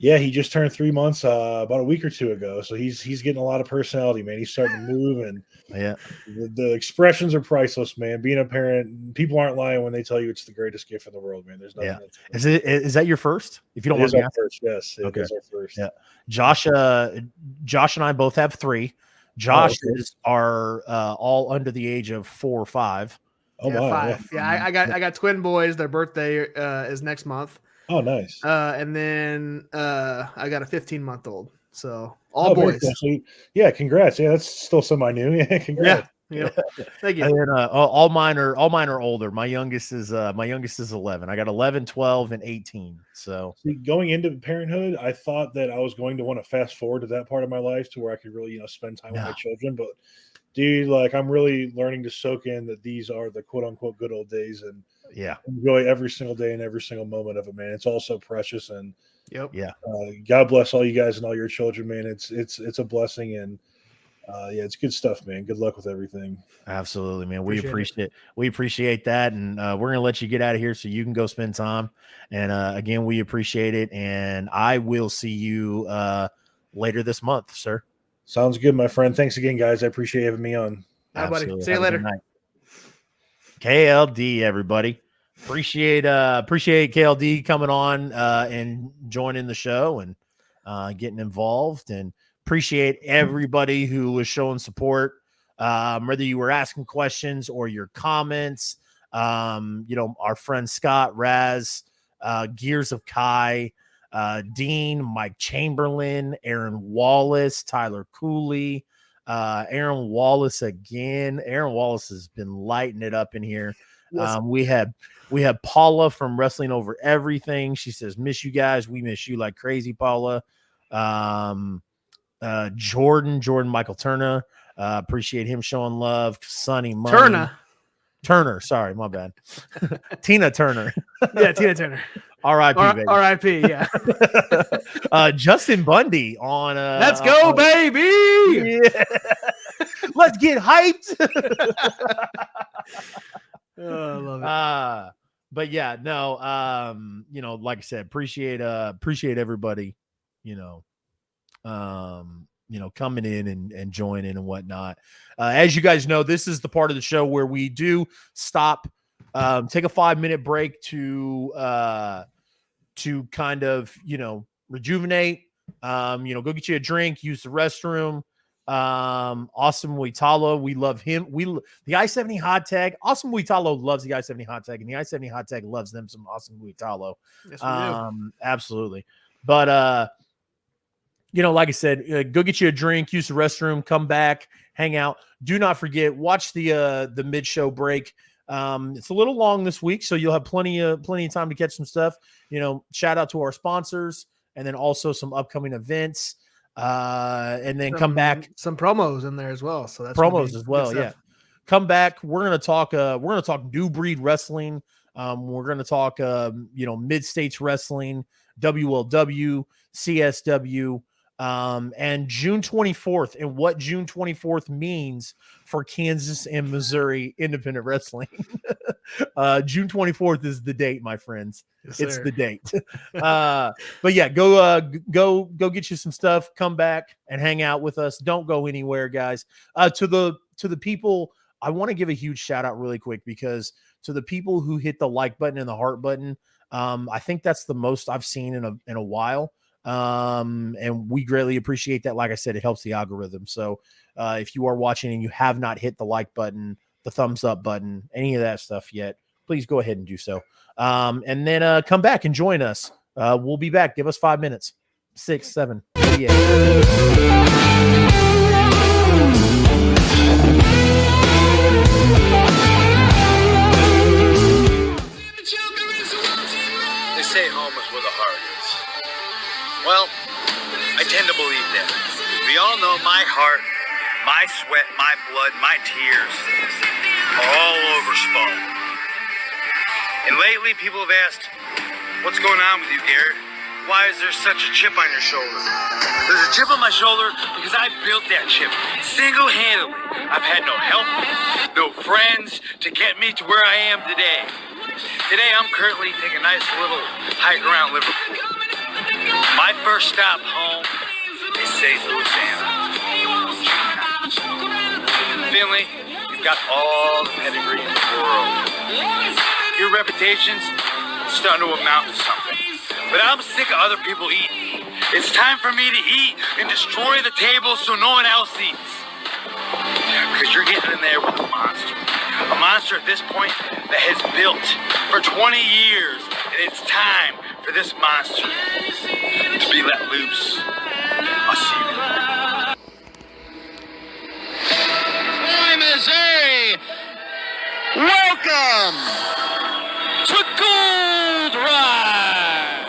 Speaker 10: Yeah, he just turned 3 months about a week or two ago. So he's getting a lot of personality, man. He's starting to move, and
Speaker 8: yeah,
Speaker 10: the expressions are priceless, man. Being a parent, people aren't lying when they tell you it's the greatest gift in the world, man. There's nothing.
Speaker 8: Yeah. Is that your first? If you don't mind me asking?
Speaker 10: First, yes. It is our first.
Speaker 8: Yeah. Josh and I both have 3. Josh's are all under the age of 4 or 5.
Speaker 10: Oh,
Speaker 9: yeah,
Speaker 10: wow.
Speaker 9: 5. Yeah, I got twin boys. Their birthday is next month.
Speaker 10: Oh, nice.
Speaker 9: And then I got a 15-month-old. So all boys.
Speaker 10: Cool. So, yeah, congrats. Yeah, that's still semi-new. Yeah, congrats.
Speaker 9: Yeah. Thank you.
Speaker 8: And then all mine are older. My youngest is 11. I got 11, 12, and 18. So
Speaker 10: going into parenthood, I thought that I was going to want to fast forward to that part of my life to where I could really, spend time with my children. But dude, I'm really learning to soak in that these are the quote unquote good old days, and enjoy every single day and every single moment of it, man. It's all so precious, and God bless all you guys and all your children, man. It's a blessing, and it's good stuff, man. Good luck with everything.
Speaker 8: Absolutely, man. We appreciate that, and we're gonna let you get out of here so you can go spend time. And again, we appreciate it, and I will see you later this month, sir.
Speaker 10: Sounds good, my friend. Thanks again, guys. I appreciate having me on.
Speaker 9: Hi, buddy. See you later.
Speaker 8: KLD, everybody. Appreciate KLD coming on and joining the show and getting involved, and appreciate everybody who was showing support, whether you were asking questions or your comments. Our friend Scott, Raz, Gears of Kai, Dean, Mike Chamberlain, Aaron Wallace, Tyler Cooley, Aaron Wallace again. Aaron Wallace has been lighting it up in here.
Speaker 9: Yes.
Speaker 8: We have Paula from Wrestling Over Everything. She says, "Miss you guys. We miss you like crazy, Paula." Jordan Michael Turner. Appreciate him showing love. Sonny Money. Turner. Sorry, my bad. Tina Turner.
Speaker 9: Yeah, Tina Turner.
Speaker 8: R.I.P. baby.
Speaker 9: R.I.P. Yeah.
Speaker 8: Justin Bundy on.
Speaker 9: Let's go, baby.
Speaker 8: Yeah. Let's get hyped.
Speaker 9: Oh, I love it.
Speaker 8: But yeah, no, you know, like I said, appreciate everybody, you know, coming in and joining and whatnot. As you guys know, this is the part of the show where we do stop, take a 5-minute break to kind of, you know, rejuvenate, go get you a drink, use the restroom. Awesome Witalo, we love him. The I-70 hot tag. Awesome Witalo loves the I-70 hot tag, and the I-70 hot tag loves them some Awesome Witalo.
Speaker 9: Yes, we do.
Speaker 8: Absolutely. But like I said, go get you a drink, use the restroom, come back, hang out. Do not forget, watch the mid-show break. It's a little long this week, so you'll have plenty of time to catch some stuff. You know, shout out to our sponsors, and then also some upcoming events. And then come back.
Speaker 9: Some promos in there as well. So that's
Speaker 8: promos as well. Yeah. Come back. We're going to talk new breed wrestling. We're going to talk, mid-states wrestling, WLW, CSW, and June 24th, and what June 24th means for Kansas and Missouri independent wrestling. June 24th is the date, my friends.
Speaker 9: Yes,
Speaker 8: it's
Speaker 9: sir.
Speaker 8: the date. But yeah, go get you some stuff, come back and hang out with us. Don't go anywhere, guys. To the people, I want to give a huge shout out really quick, because to the people who hit the like button and the heart button, I think that's the most I've seen in a while. And we greatly appreciate that. Like I said, it helps the algorithm. So if you are watching and you have not hit the like button, the thumbs up button, any of that stuff yet, please go ahead and do so. And then come back and join us. We'll be back. Give us 5 minutes. 6, 7, 8.
Speaker 11: They say home is where the heart is. Well, I tend to believe that. We all know my heart, my sweat, my blood, my tears are all over Spawn. And lately, people have asked, what's going on with you, Garrett? Why is there such a chip on your shoulder? There's a chip on my shoulder because I built that chip single-handedly. I've had no help, no friends to get me to where I am today. Today, I'm currently taking a nice little hike around Liverpool. My first stop home is St. Louisiana. Finley, you've got all the pedigree in the world. Your reputation's starting to amount to something. But I'm sick of other people eating. It's time for me to eat and destroy the table so no one else eats. Because you're getting in there with a monster. A monster at this point that has built for 20 years. And it's time for this monster to be let loose. I'll see you then. Hi, Missouri! Welcome to Gold Ride!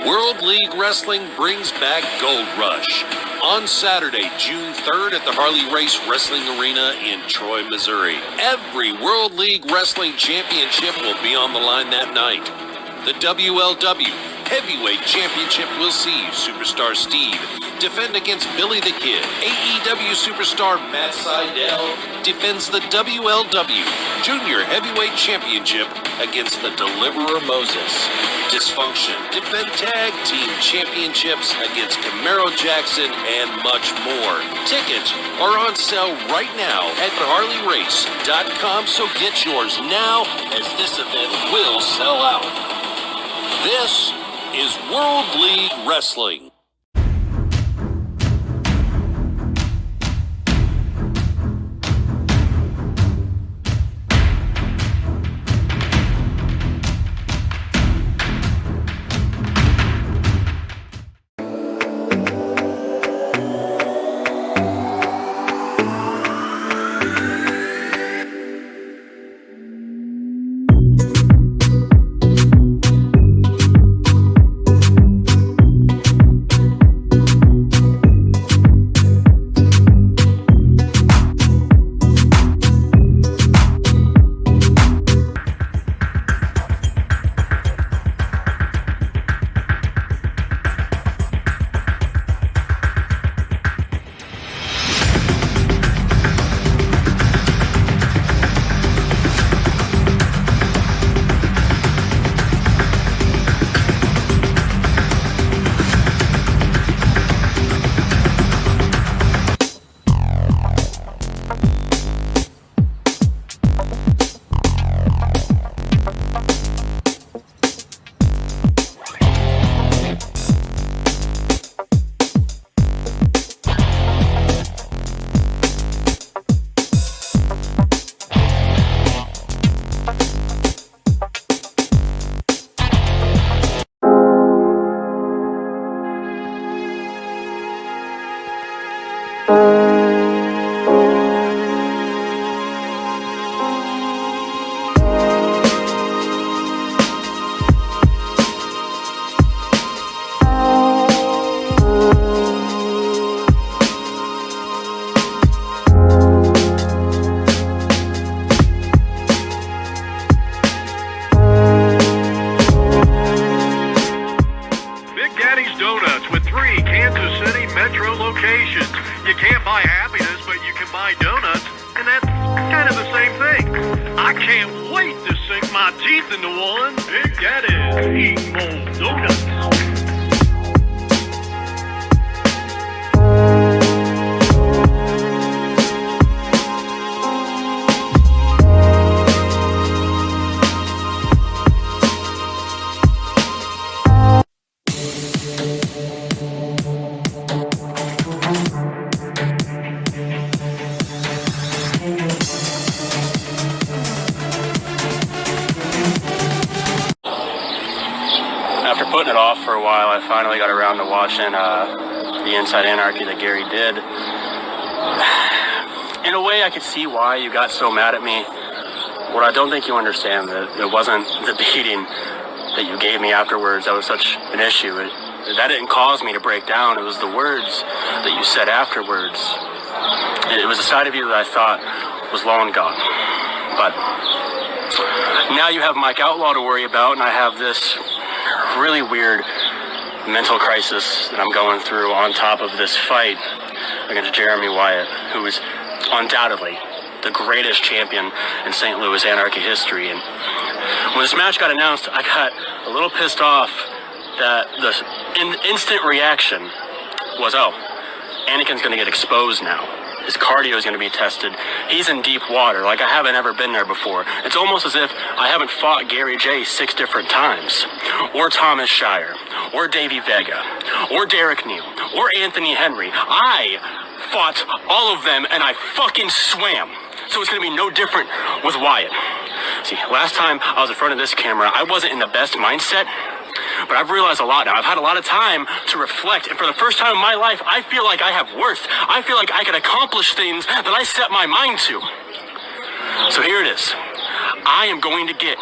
Speaker 12: World League Wrestling brings back Gold Rush on Saturday, June 3rd at the Harley Race Wrestling Arena in Troy, Missouri. Every World League Wrestling Championship will be on the line that night. The WLW Heavyweight Championship will see Superstar Steve defend against Billy the Kid. AEW Superstar Matt Sydal defends the WLW Junior Heavyweight Championship against the Deliverer Moses. Dysfunction defend Tag Team Championships against Camaro Jackson and much more. Tickets are on sale right now at harleyrace.com, so get yours now as this event will sell out. This is World League Wrestling.
Speaker 13: Daddy's Donuts with 3 Kansas City metro locations. You can't buy happiness, but you can buy donuts, and that's kind of the same thing. I can't wait to sink my teeth into one. Big Daddy's, eat more donuts.
Speaker 14: After putting it off for a while, I finally got around to watching the Inside Anarchy that Gary did. In a way, I could see why you got so mad at me. What I don't think you understand, that it wasn't the beating that you gave me afterwards that was such an issue. That didn't cause me to break down. It was the words that you said afterwards. It was a side of you that I thought was long gone. But now you have Mike Outlaw to worry about, and I have this really weird mental crisis that I'm going through on top of this fight against Jeremy Wyatt, who is undoubtedly the greatest champion in St. Louis Anarchy history. And when this match got announced, I got a little pissed off that the instant reaction was, oh, Anakin's going to get exposed now. His cardio is going to be tested. He's in deep water, like I haven't ever been there before. It's almost as if I haven't fought Gary J 6 different times, or Thomas Shire, or Davey Vega, or Derek Neal, or Anthony Henry. I fought all of them, and I fucking swam. So it's going to be no different with Wyatt. See, last time I was in front of this camera, I wasn't in the best mindset, but I've realized a lot now. I've had a lot of time to reflect, and for the first time in my life, I feel like I have worth. I feel like I can accomplish things that I set my mind to. So here it is. I am going to get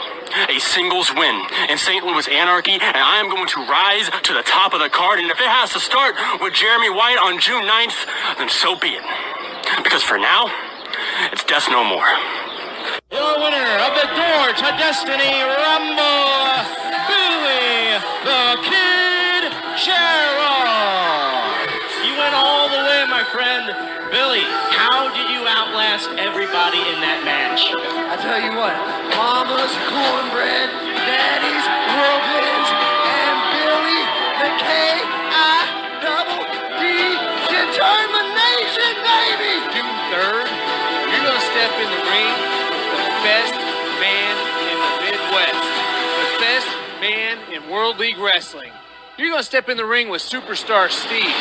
Speaker 14: a singles win in St. Louis Anarchy, and I am going to rise to the top of the card, and if it has to start with Jeremy Wyatt on June 9th, then so be it. Because for now, it's death no more.
Speaker 15: Your winner of the Door to Destiny Rumble, Billy the Kid Sherrod. You went all the way, my friend. Billy, how did you outlast everybody in that match?
Speaker 16: I tell you what, Mama's cornbread, Daddy's whirlwinds, and Billy the K-I-double-D determination, baby!
Speaker 15: June 3rd, you're going to step in the ring with the best man in the Midwest, the best man in World League Wrestling. You're going to step in the ring with Superstar Steve.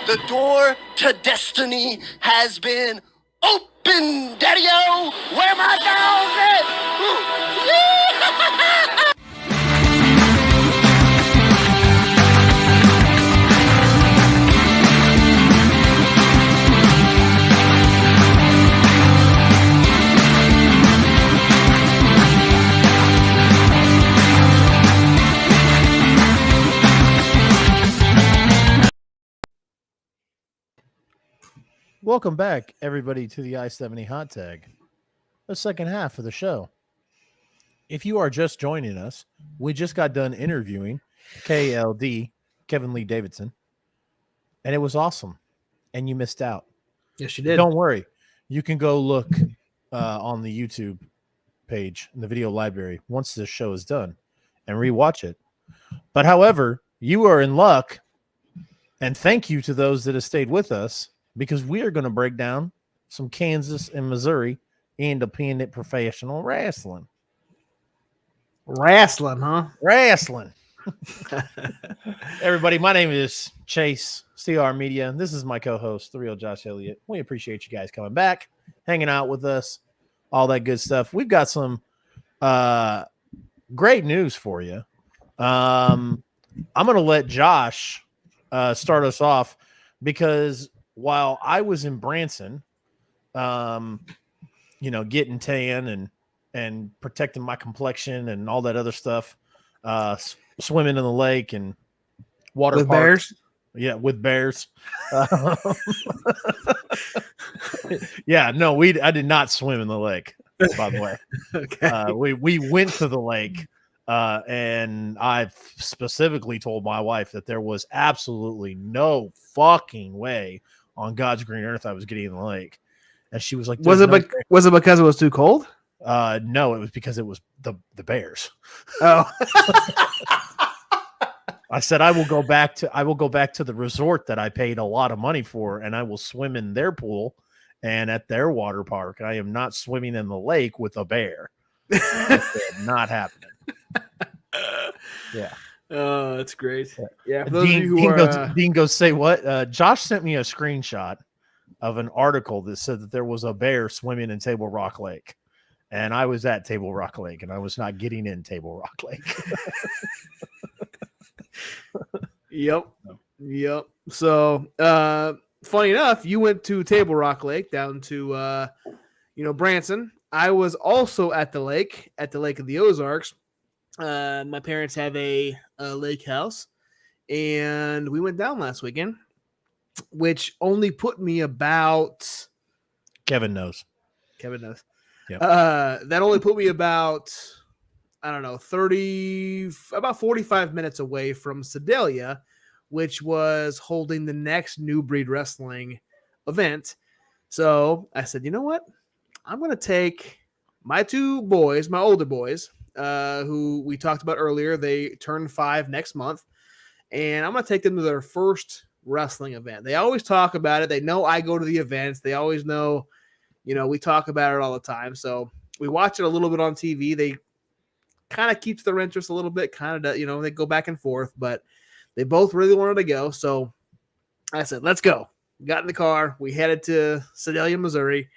Speaker 16: The door to destiny has been opened, Daddy-O! Where my dolls at?
Speaker 8: Welcome back, everybody, to the I-70 Hot Tag, the second half of the show. If you are just joining us, we just got done interviewing KLD, Kevin Lee Davidson, and it was awesome, and you missed out.
Speaker 9: Yes, you did.
Speaker 8: Don't worry. You can go look on the YouTube page in the video library once this show is done and rewatch it. But however, you are in luck, and thank you to those that have stayed with us, because we are going to break down some Kansas and Missouri independent professional wrestling.
Speaker 9: Wrestling, huh?
Speaker 8: Wrestling. Everybody, my name is Chase, CR Media. This is my co-host, the real Josh Elliott. We appreciate you guys coming back, hanging out with us, all that good stuff. We've got some great news for you. I'm going to let Josh start us off because while I was in Branson, getting tan and protecting my complexion and all that other stuff, swimming in the lake and water
Speaker 9: with
Speaker 8: parks.
Speaker 9: bears.
Speaker 8: Yeah, with bears. Yeah, no, I did not swim in the lake, by the way.
Speaker 9: Okay.
Speaker 8: We went to the lake, and I specifically told my wife that there was absolutely no fucking way on God's green earth I was getting in the lake. And she was like,
Speaker 9: Was it because it was too cold?
Speaker 8: No, it was because it was the bears.
Speaker 9: Oh.
Speaker 8: I said I will go back to the resort that I paid a lot of money for, and I will swim in their pool and at their water park. I am not swimming in the lake with a bear. Not happening. Yeah.
Speaker 9: Oh, that's great. Yeah. For
Speaker 8: Dean, Dean goes, say what? Josh sent me a screenshot of an article that said that there was a bear swimming in Table Rock Lake. And I was at Table Rock Lake, and I was not getting in Table Rock Lake.
Speaker 9: Yep. So, funny enough, you went to Table Rock Lake down to, Branson. I was also at the Lake of the Ozarks. My parents have a lake house, and we went down last weekend, which only put me about.
Speaker 8: Kevin knows.
Speaker 9: Yep. That only put me about, I don't know, about 45 minutes away from Sedalia, which was holding the next New Breed Wrestling event. So I said, you know what? I'm going to take my two boys, my older boys, who we talked about earlier. They turn 5 next month, and I'm going to take them to their first wrestling event. They always talk about it. They know I go to the events. They always know, we talk about it all the time. So we watch it a little bit on TV. They kind of keeps their interest a little bit, they go back and forth, but they both really wanted to go. So I said, let's go. Got in the car. We headed to Sedalia, Missouri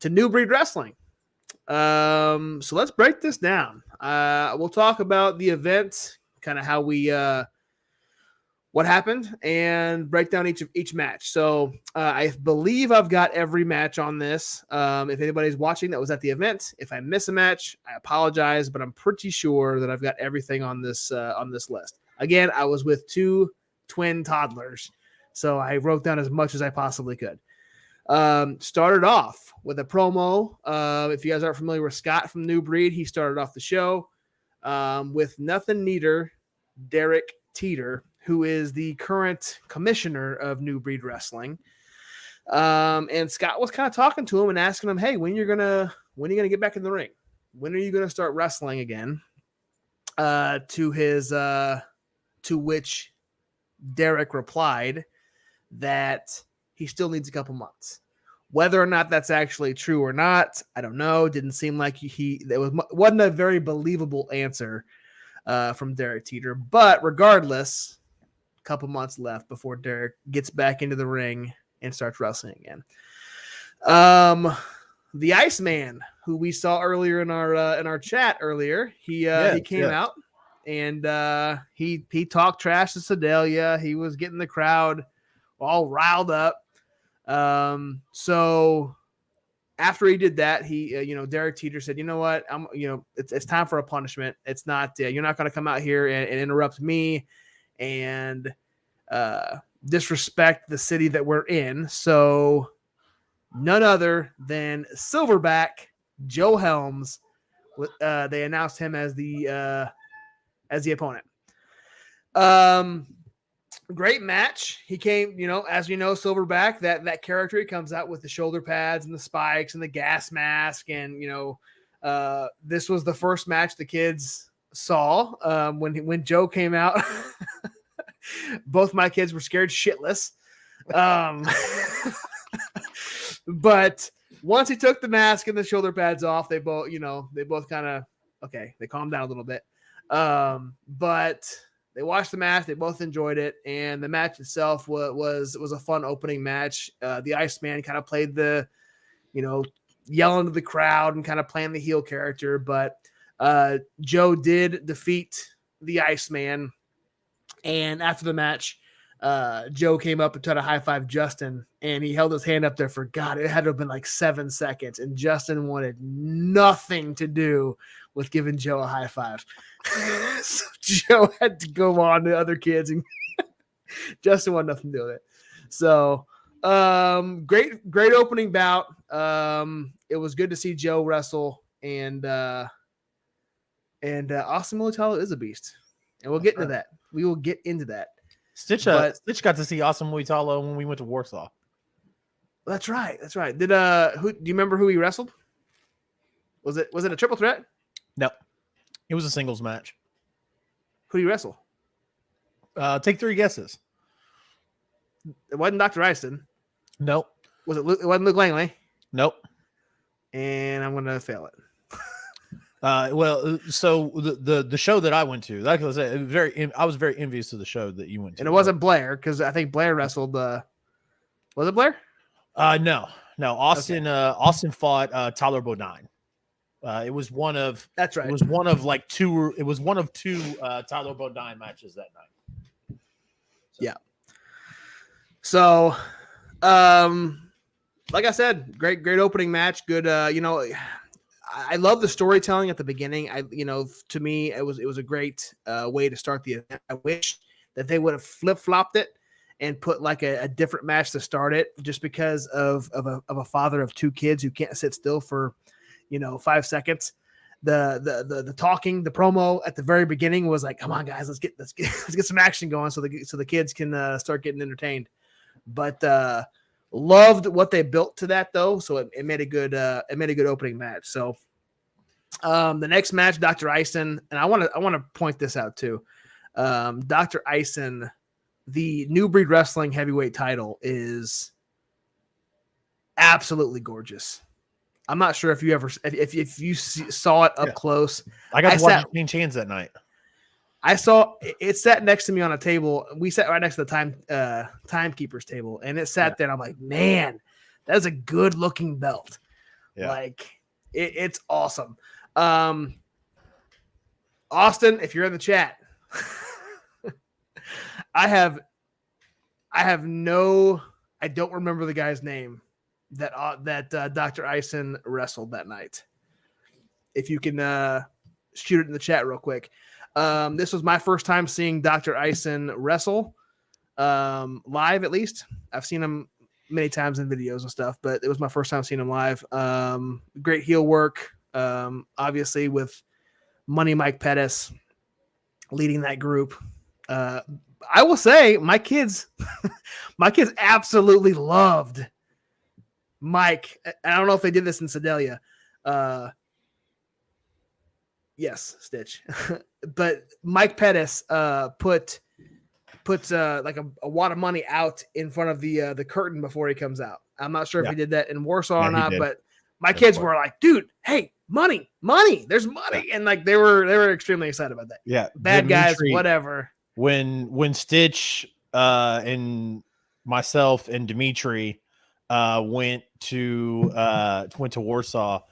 Speaker 9: to New Breed Wrestling. So let's break this down. We'll talk about the event, kind of how we, what happened, and break down each match. So I believe I've got every match on this. If anybody's watching that was at the event, if I miss a match, I apologize, but I'm pretty sure that I've got everything on this list. Again, I was with 2 twin toddlers, so I wrote down as much as I possibly could. Started off with a promo. If you guys aren't familiar with Scott from New Breed, he started off the show with nothing neater Derek Teeter, who is the current commissioner of New Breed Wrestling. And Scott was kind of talking to him and asking him, hey, when are you gonna get back in the ring? When are you gonna start wrestling again? To which Derek replied that he still needs a couple months. Whether or not that's actually true or not, I don't know. Didn't seem like wasn't a very believable answer from Derek Teeter. But regardless, a couple months left before Derek gets back into the ring and starts wrestling again. The Iceman, who we saw earlier in our chat earlier, he came out and he talked trash to Sedalia. He was getting the crowd all riled up. So after he did that, he, Derek Teeter said, you know what, it's time for a punishment. It's not, you're not going to come out here and interrupt me and, disrespect the city that we're in. So none other than Silverback Joe Helms. They announced him as the opponent. Great match. He came, as you know, Silverback, that character, he comes out with the shoulder pads and the spikes and the gas mask. And, this was the first match the kids saw when Joe came out. Both my kids were scared shitless. But once he took the mask and the shoulder pads off, they both kind of Okay, they calmed down a little bit. But they watched the match. They both enjoyed it, and the match itself was a fun opening match. The Iceman kind of played the, yelling to the crowd and kind of playing the heel character, but Joe did defeat the Iceman, and after the match, Joe came up and tried to high five Justin, and he held his hand up there for God. It had to have been like 7 seconds, and Justin wanted nothing to do with giving Joe a high five. So Joe had to go on to other kids, and Justin wanted nothing to do with it. So great opening bout. It was good to see Joe wrestle, and Austin Militalo is a beast, and we'll get into that. We will get into that.
Speaker 8: Stitch got to see Awesome Muitalo when we went to Warsaw.
Speaker 9: That's right. Did do you remember who he wrestled? Was it a triple threat?
Speaker 8: No, it was a singles match.
Speaker 9: Who did he wrestle?
Speaker 8: Take 3 guesses.
Speaker 9: It wasn't Dr. Ison.
Speaker 8: Nope.
Speaker 9: Was it? It wasn't Luke Langley.
Speaker 8: Nope.
Speaker 9: And I'm gonna fail it.
Speaker 8: Well, so the show that I went to, like I said, I was very envious of the show that you went to.
Speaker 9: And it wasn't Blair, because I think Blair wrestled. Was it Blair?
Speaker 8: No. Austin. Okay. Austin fought Tyler Bodine. It was one of.
Speaker 9: That's right.
Speaker 8: It was one of like 2. It was one of 2 Tyler Bodine matches that night.
Speaker 9: So. Yeah. So, like I said, great opening match. Good. I love the storytelling at the beginning. To me, it was a great way to start the event. I wish that they would have flip-flopped it and put like a different match to start it, just because of a father of 2 kids who can't sit still for 5 seconds. The talking, the promo at the very beginning was like, come on guys, let's get some action going so the kids can start getting entertained. But loved what they built to that though, so it made a good opening match. So the next match, Dr. Ison, and I want to point this out too. Dr. Ison, the New Breed Wrestling heavyweight title is absolutely gorgeous. I'm not sure if you saw it up close.
Speaker 8: I got to watch it change hands that night.
Speaker 9: I saw it sat next to me on a table. We sat right next to the timekeeper's table, and it sat there. And I'm like, man, that's a good looking belt. Yeah. Like it's awesome. Austin, if you're in the chat, I don't remember the guy's name that Dr. Ison wrestled that night. If you can shoot it in the chat real quick. This was my first time seeing Dr. Ison wrestle live, at least. I've seen him many times in videos and stuff, but it was my first time seeing him live. Great heel work, obviously, with Money Mike Pettis leading that group. I will say my kids absolutely loved Mike. I don't know if they did this in Sedalia. Yes, Stitch. But Mike Pettis put like a wad of money out in front of the curtain before he comes out. I'm not sure if he did that in Warsaw or not, but my kids were like, "Dude, hey, money, there's money," and like they were extremely excited about that.
Speaker 8: Yeah,
Speaker 9: bad Dimitri, guys, whatever.
Speaker 8: When Stitch and myself and Dimitri went to Warsaw,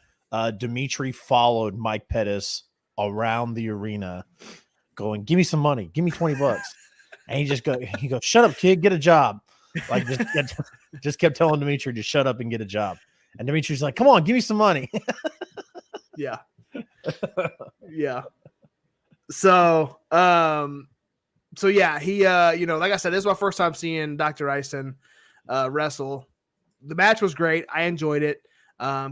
Speaker 8: Dimitri followed Mike Pettis around the arena going, "Give me some money, give me $20." And he goes, "Shut up, kid, get a job." Like just kept telling Dimitri to shut up and get a job. And Dimitri's like, "Come on, give me some money."
Speaker 9: Yeah. Yeah. So yeah, he like I said, this is my first time seeing Dr. Ison wrestle. The match was great. I enjoyed it.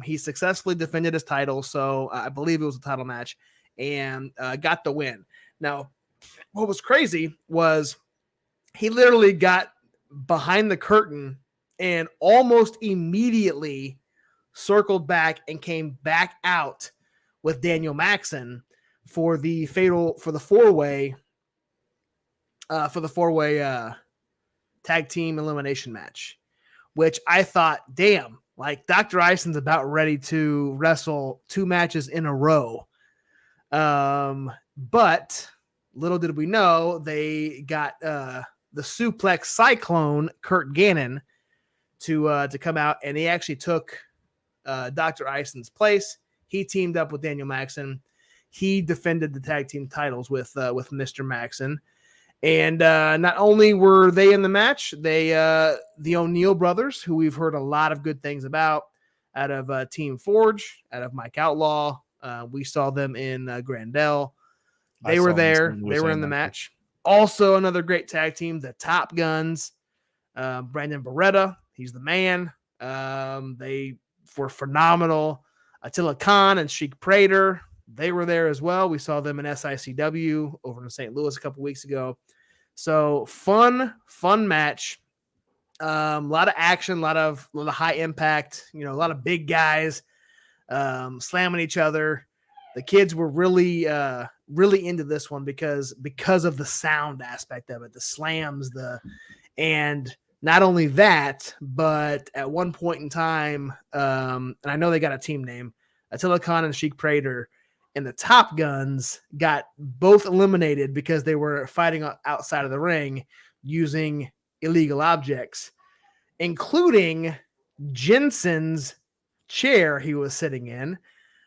Speaker 9: He successfully defended his title, so I believe it was a title match, and got the win. Now, what was crazy was he literally got behind the curtain and almost immediately circled back and came back out with Daniel Maxon for the four-way tag team elimination match, which I thought, damn, like Dr. Ison's about ready to wrestle 2 matches in a row. But little did we know, they got the suplex cyclone Kurt Gannon to come out, and he actually took Dr. Ison's place. He teamed up with Daniel Maxon. He defended the tag team titles with Mr. Maxon. And not only were they in the match, the O'Neal brothers, who we've heard a lot of good things about out of Team Forge, out of Mike Outlaw. We saw them in Grandel. They were there. They were in the match. Also, another great tag team, the Top Guns. Brandon Beretta, he's the man. They were phenomenal. Attila Khan and Sheik Prater, they were there as well. We saw them in SICW over in St. Louis a couple weeks ago. So fun match. A lot of action, a lot of high impact, a lot of big guys slamming each other. The kids were really into this one because of the sound aspect of it, the slams, and not only that, but at one point in time, and I know they got a team name, Attila Khan and Sheik Prater and the Top Guns got both eliminated because they were fighting outside of the ring using illegal objects, including Jensen's chair he was sitting in.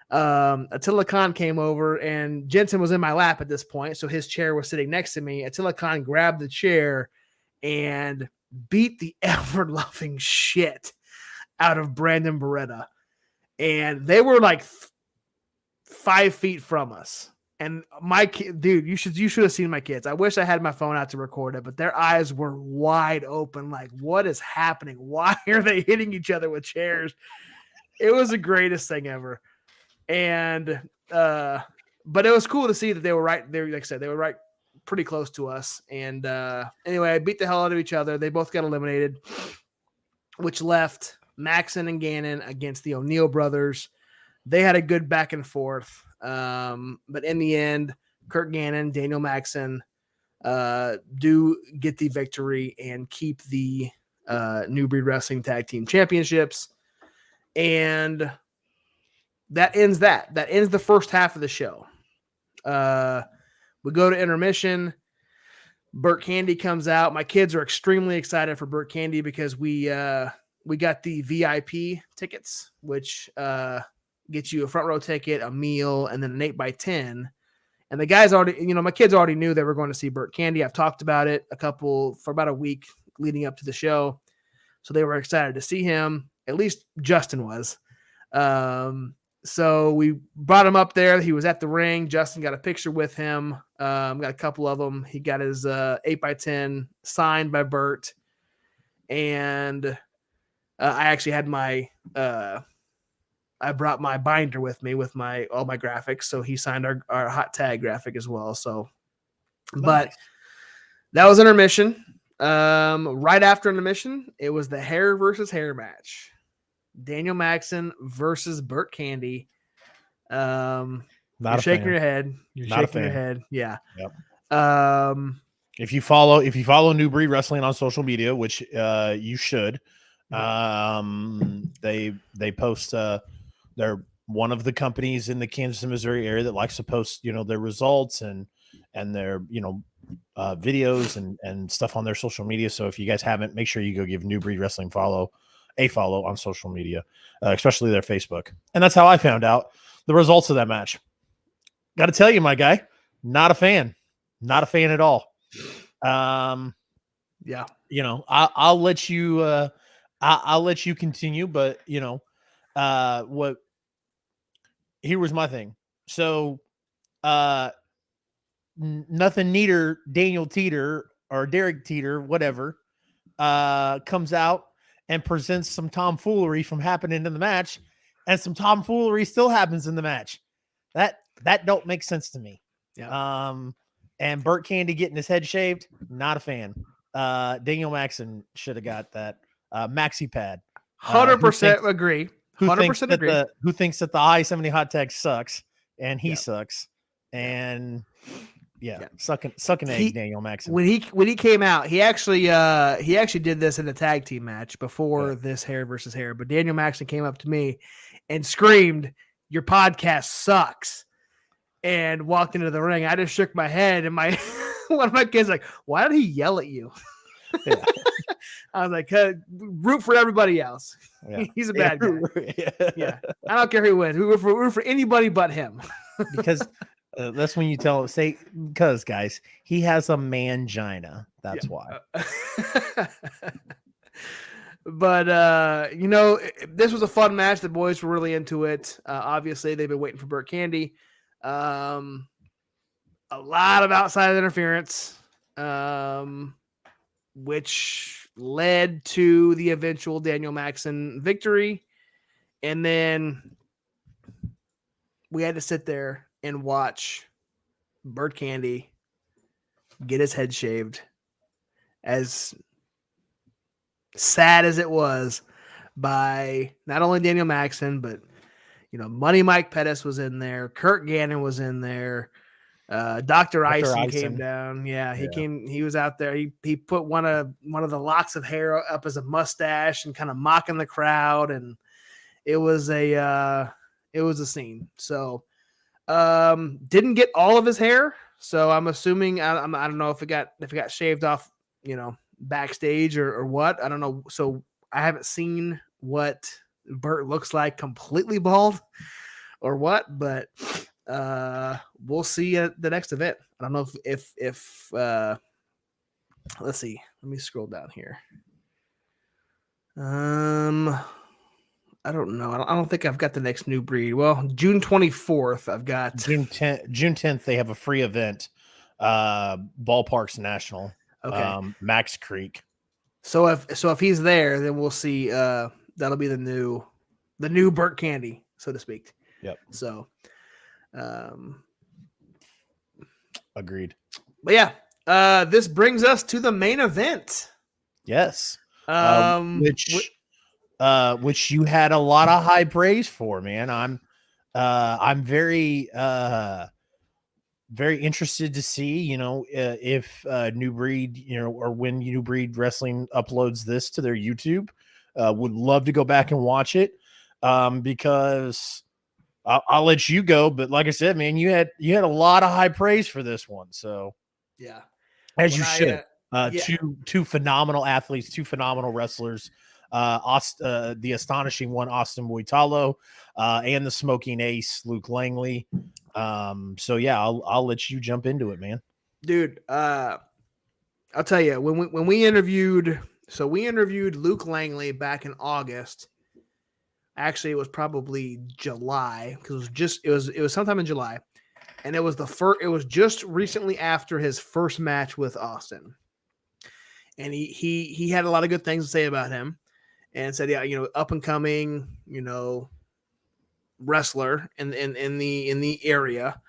Speaker 9: Attila Khan came over, and Jensen was in my lap at this point, so his chair was sitting next to me. Attila Khan grabbed the chair and beat the ever-loving shit out of Brandon Beretta. And they were like 5 feet from us. And my kid, dude, you should have seen my kids. I wish I had my phone out to record it, but their eyes were wide open. Like, what is happening? Why are they hitting each other with chairs? It was the greatest thing ever. And, but it was cool to see that they were right there. Like I said, they were right pretty close to us. And, anyway, I beat the hell out of each other. They both got eliminated, which left Maxon and Gannon against the O'Neal brothers. They had a good back and forth. But in the end, Kurt Gannon, Daniel Maxon, do get the victory and keep the New Breed Wrestling Tag Team Championships. And that ends that. That ends the first half of the show. We go to intermission. Burt Candy comes out. My kids are extremely excited for Burt Candy because we got the VIP tickets, which gets you a front row ticket, a meal, and then an 8x10. And the guys already, my kids already knew they were going to see Burt Candy. I've talked about it for about a week leading up to the show. So they were excited to see him. At least Justin was. So we brought him up there. He was at the ring. Justin got a picture with him. Got a couple of them. He got his 8x10 signed by Burt. And I actually had I brought my binder with me with all my graphics. So he signed our hot tag graphic as well. So, nice. But that was intermission. Right after intermission, it was the hair versus hair match. Daniel Maxon versus Burt Candy. You're shaking your head. You're shaking your head. Yeah.
Speaker 8: Yep. If you follow New Breed Wrestling on social media, which you should, they post. They're one of the companies in the Kansas and Missouri area that likes to post, their results and their videos and stuff on their social media. So if you guys haven't, make sure you go give New Breed Wrestling a follow on social media, especially their Facebook. And that's how I found out the results of that match. Got to tell you, my guy, not a fan at all.
Speaker 9: Yeah,
Speaker 8: I'll let you, I'll let you continue, but here was my thing. So, nothing neater, Daniel Teeter or Derek Teeter, whatever, comes out and presents some tomfoolery from happening in the match, and some tomfoolery still happens in the match. That don't make sense to me.
Speaker 9: Yeah.
Speaker 8: And Burt Candy getting his head shaved, not a fan. Daniel Maxon should have got that maxi pad.
Speaker 9: 100% agree. 100% agree.
Speaker 8: Who thinks that the I-70 hot tag sucks, and he sucks, and sucking egg, Daniel Maxon.
Speaker 9: When he came out, he actually did this in a tag team match before this hair versus hair. But Daniel Maxon came up to me and screamed, "Your podcast sucks." and walked into the ring. I just shook my head, and my one of my kids like, "Why did he yell at you?"
Speaker 8: Yeah.
Speaker 9: I was like, "Root for everybody else.
Speaker 8: Yeah.
Speaker 9: He's a bad guy." Yeah, I don't care who wins. We root for anybody but him.
Speaker 8: Because that's when you tell him, because guys, he has a mangina. That's why.
Speaker 9: But this was a fun match. The boys were really into it. Obviously, they've been waiting for Burt Candy. A lot of outside interference, which led to the eventual Daniel Maxon victory. And then we had to sit there and watch Burt Candy get his head shaved. As sad as it was, by not only Daniel Maxon, but Money Mike Pettis was in there, Kurt Gannon was in there, Dr. Ison came down. Yeah, he came. He was out there. He put one of the locks of hair up as a mustache and kind of mocking the crowd, and it was a scene. So didn't get all of his hair. So I'm assuming I don't know if it got shaved off, backstage or what. I don't know. So I haven't seen what Burt looks like completely bald or what, but we'll see at the next event. I don't know if let's see. Let me scroll down here. I don't know. I don't think I've got the next New Breed. Well, June 24th, I've got
Speaker 8: June 10th. They have a free event, Ballparks National.
Speaker 9: Okay.
Speaker 8: Max Creek.
Speaker 9: So if he's there, then we'll see. That'll be the new Burt Candy, so to speak.
Speaker 8: Yep.
Speaker 9: So,
Speaker 8: agreed.
Speaker 9: But yeah, this brings us to the main event.
Speaker 8: Yes. Which you had a lot of high praise for, man. I'm very very interested to see, if New Breed, or when New Breed Wrestling uploads this to their YouTube. Would love to go back and watch it, because I'll let you go. But like I said, man, you had a lot of high praise for this one. So
Speaker 9: yeah,
Speaker 8: as you should. Two phenomenal athletes, two phenomenal wrestlers. The astonishing one, Austin Boitalo, and the smoking ace, Luke Langley. So yeah, I'll let you jump into it, man.
Speaker 9: Dude, I'll tell you, when we interviewed Luke Langley back in August. Actually, it was probably July, because it was sometime in July, and it was just recently after his first match with Austin. And he had a lot of good things to say about him, and said, up and coming, wrestler in the area.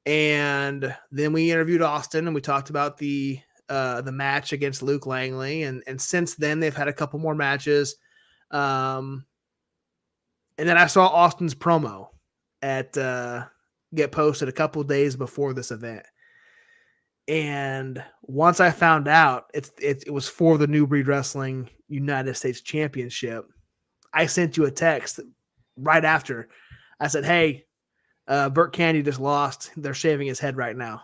Speaker 9: And then we interviewed Austin, and we talked about the match against Luke Langley, and since then they've had a couple more matches. And then I saw Austin's promo get posted a couple days before this event. And once I found out it was for the New Breed Wrestling United States Championship, I sent you a text right after. I said, "Hey, Burt Candy just lost. They're shaving his head right now."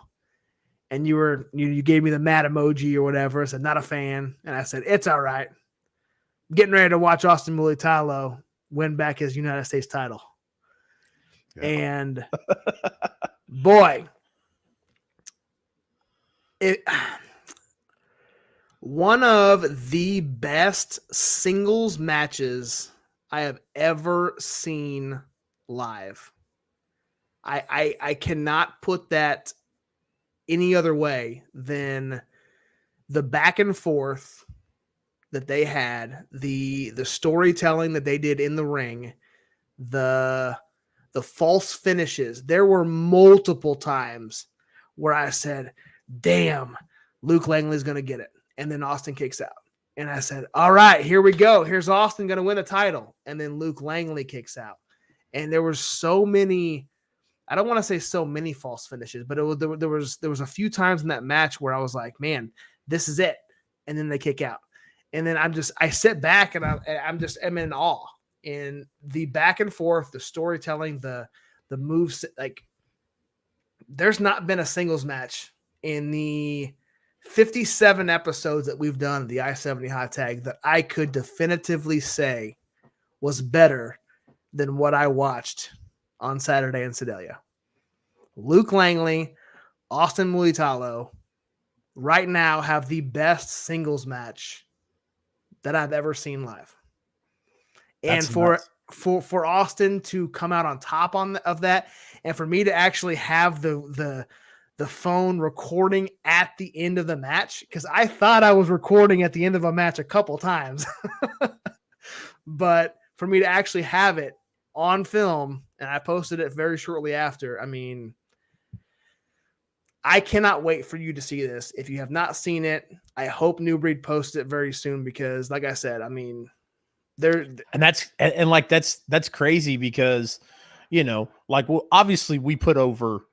Speaker 9: And you gave me the mad emoji or whatever. I said, "Not a fan." And I said, "It's all right. I'm getting ready to watch Austin Boitalo win back his United States title." Yeah. And boy, one of the best singles matches I have ever seen live. I cannot put that any other way than the back and forth that they had, the storytelling that they did in the ring, the false finishes. There were multiple times where I said, "Damn, Luke Langley's going to get it." And then Austin kicks out. And I said, "All right, here we go. Here's Austin going to win a title." And then Luke Langley kicks out. And there were so many, I don't want to say so many false finishes, but there was a few times in that match where I was like, "Man, this is it." And then they kick out. And then I sit back and I'm in awe. And the back and forth, the storytelling, the moves, like there's not been a singles match in the 57 episodes that we've done of the I-70 Hot Tag that I could definitively say was better than what I watched on Saturday in Sedalia. Luke Langley, Austin Muitalo, right now have the best singles match that I've ever seen live. And for Austin to come out on top of that, and for me to actually have the phone recording at the end of the match, because I thought I was recording at the end of a match a couple times, but for me to actually have it on film, and I posted it very shortly after. I mean, I cannot wait for you to see this. If you have not seen it, I hope New Breed posts it very soon, because like I said, I mean,
Speaker 8: that's crazy because, you know, like, well, obviously we put over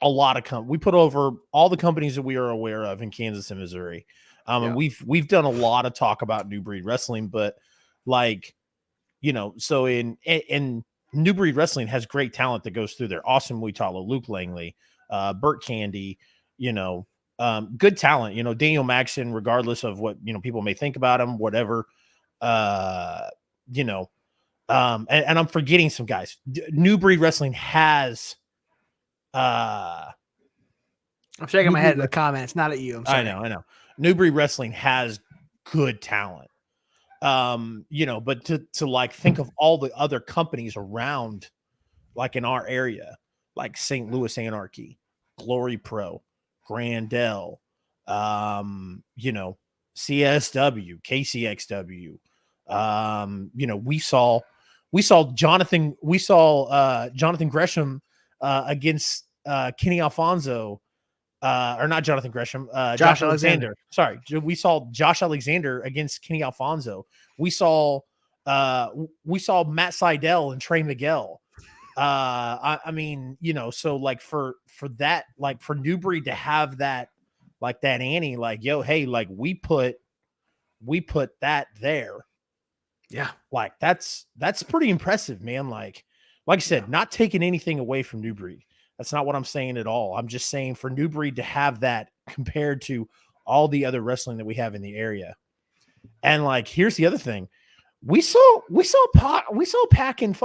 Speaker 8: a lot of we put over all the companies that we are aware of in Kansas and Missouri. And we've done a lot of talk about New Breed Wrestling, but like, you know, so in New Breed Wrestling has great talent that goes through there. Austin Muitalo, Luke Langley, Burt Candy, you know, good talent, you know, Daniel Maxon, regardless of what, you know, people may think about him, whatever, you know, and I'm forgetting some guys. New Breed Wrestling has,
Speaker 9: I'm shaking my head in the comments, not at you. I'm sorry.
Speaker 8: I know. New Breed Wrestling has good talent. You know, but to like think of all the other companies around, like in our area, like St. Louis Anarchy, GloryPro, Grandel, you know, CSW, KCXW. You know, we saw Jonathan Gresham against Kenny Alfonso, or not Jonathan Gresham, Josh Alexander. Sorry, we saw Josh Alexander against Kenny Alfonso. We saw Matt Seidel and Trey Miguel. I mean, you know, so like for that, like for New Breed to have that, like that Annie, like, yo, hey, like we put that there.
Speaker 9: Yeah.
Speaker 8: Like that's pretty impressive, man. Like I said, not taking anything away from New Breed. That's not what I'm saying at all. I'm just saying for New Breed to have that compared to all the other wrestling that we have in the area. And like, here's the other thing. We saw Pac and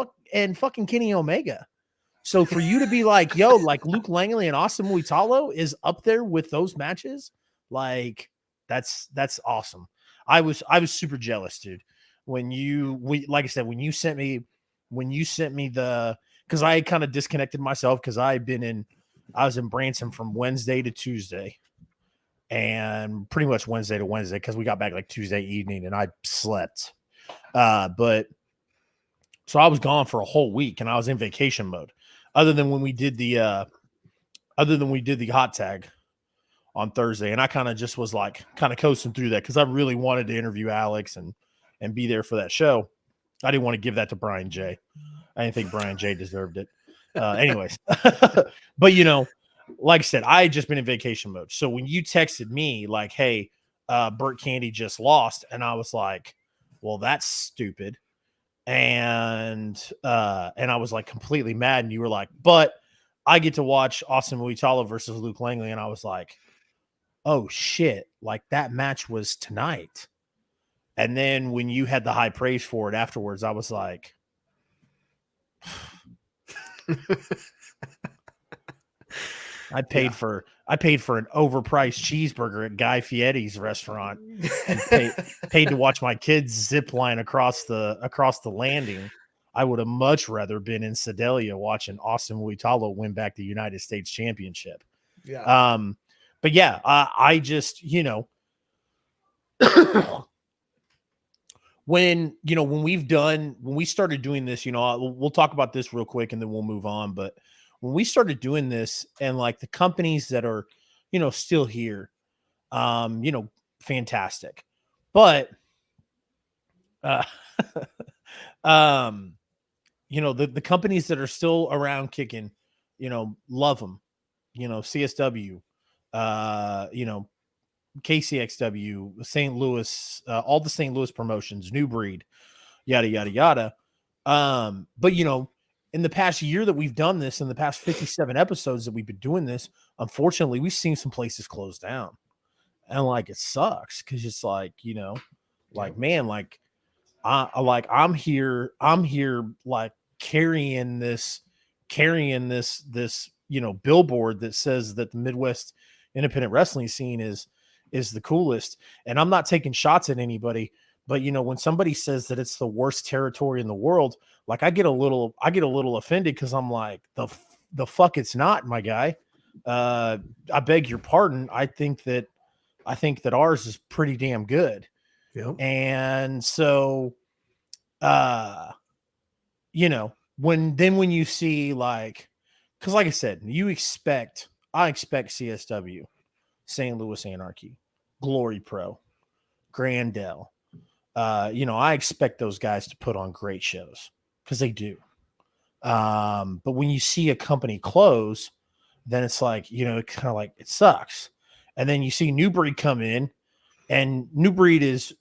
Speaker 8: fucking Kenny Omega. So for you to be like, yo, like Luke Langley and Austin Muitalo is up there with those matches, like that's awesome. I was super jealous, dude. When like I said, when you sent me the, because I kind of disconnected myself because I was in Branson from Wednesday to Tuesday, and pretty much Wednesday to Wednesday because we got back like Tuesday evening and I slept. But so I was gone for a whole week and I was in vacation mode. Other than when we did the hot tag on Thursday, and I kind of just was like kind of coasting through that because I really wanted to interview Alex and be there for that show. I didn't want to give that to Brian J. I didn't think Brian J deserved it. Anyways, but you know, like I said, I had just been in vacation mode. So when you texted me like, hey, Burt Candy just lost, and I was like, well, that's stupid. And I was like completely mad. And you were like, but I get to watch Austin Muitalo versus Luke Langley. And I was like, oh shit, like that match was tonight. And then when you had the high praise for it afterwards, I was like, I paid for an overpriced cheeseburger at Guy Fieri's restaurant and paid to watch my kids zip line across the landing. I would have much rather been in Sedalia watching Austin Muitalo win back the United States Championship.
Speaker 9: Yeah.
Speaker 8: But yeah, I just, you know, when we started doing this, you know, we'll talk about this real quick and then we'll move on. But when we started doing this and like the companies that are, you know, still here, you know, fantastic. But, you know, the companies that are still around kicking, you know, love them, you know, CSW, you know, KCXW, St. Louis, all the St. Louis promotions, New Breed, yada, yada, yada. But, you know, in the past year that we've done this, in the past 57 episodes that we've been doing this, unfortunately, we've seen some places close down. And like, it sucks because it's like, you know, like, man, like, I'm here like carrying this, you know, billboard that says that the Midwest independent wrestling scene is the coolest. And I'm not taking shots at anybody, but you know, when somebody says that it's the worst territory in the world, like I get a little offended because I'm like, the fuck it's not, my guy. I beg your pardon. I think that ours is pretty damn good.
Speaker 9: Yep.
Speaker 8: And so, you know, when you see like, because like I said, I expect CSW, St. Louis Anarchy, GloryPro, Grandel. You know, I expect those guys to put on great shows because they do. But when you see a company close, then it's like, you know, it kind of like, it sucks. And then you see New Breed come in, and New Breed is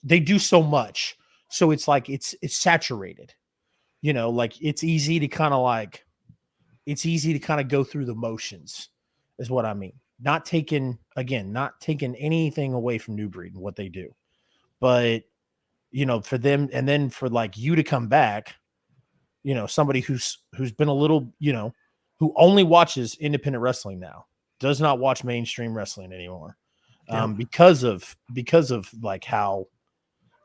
Speaker 8: they do so much. So it's like, it's saturated, you know, like it's easy to kind of go through the motions is what I mean. Not taking anything away from New Breed and what they do, but you know, for them, and then for like you to come back, you know, somebody who's been a little, you know, who only watches independent wrestling now, does not watch mainstream wrestling anymore. Because of like how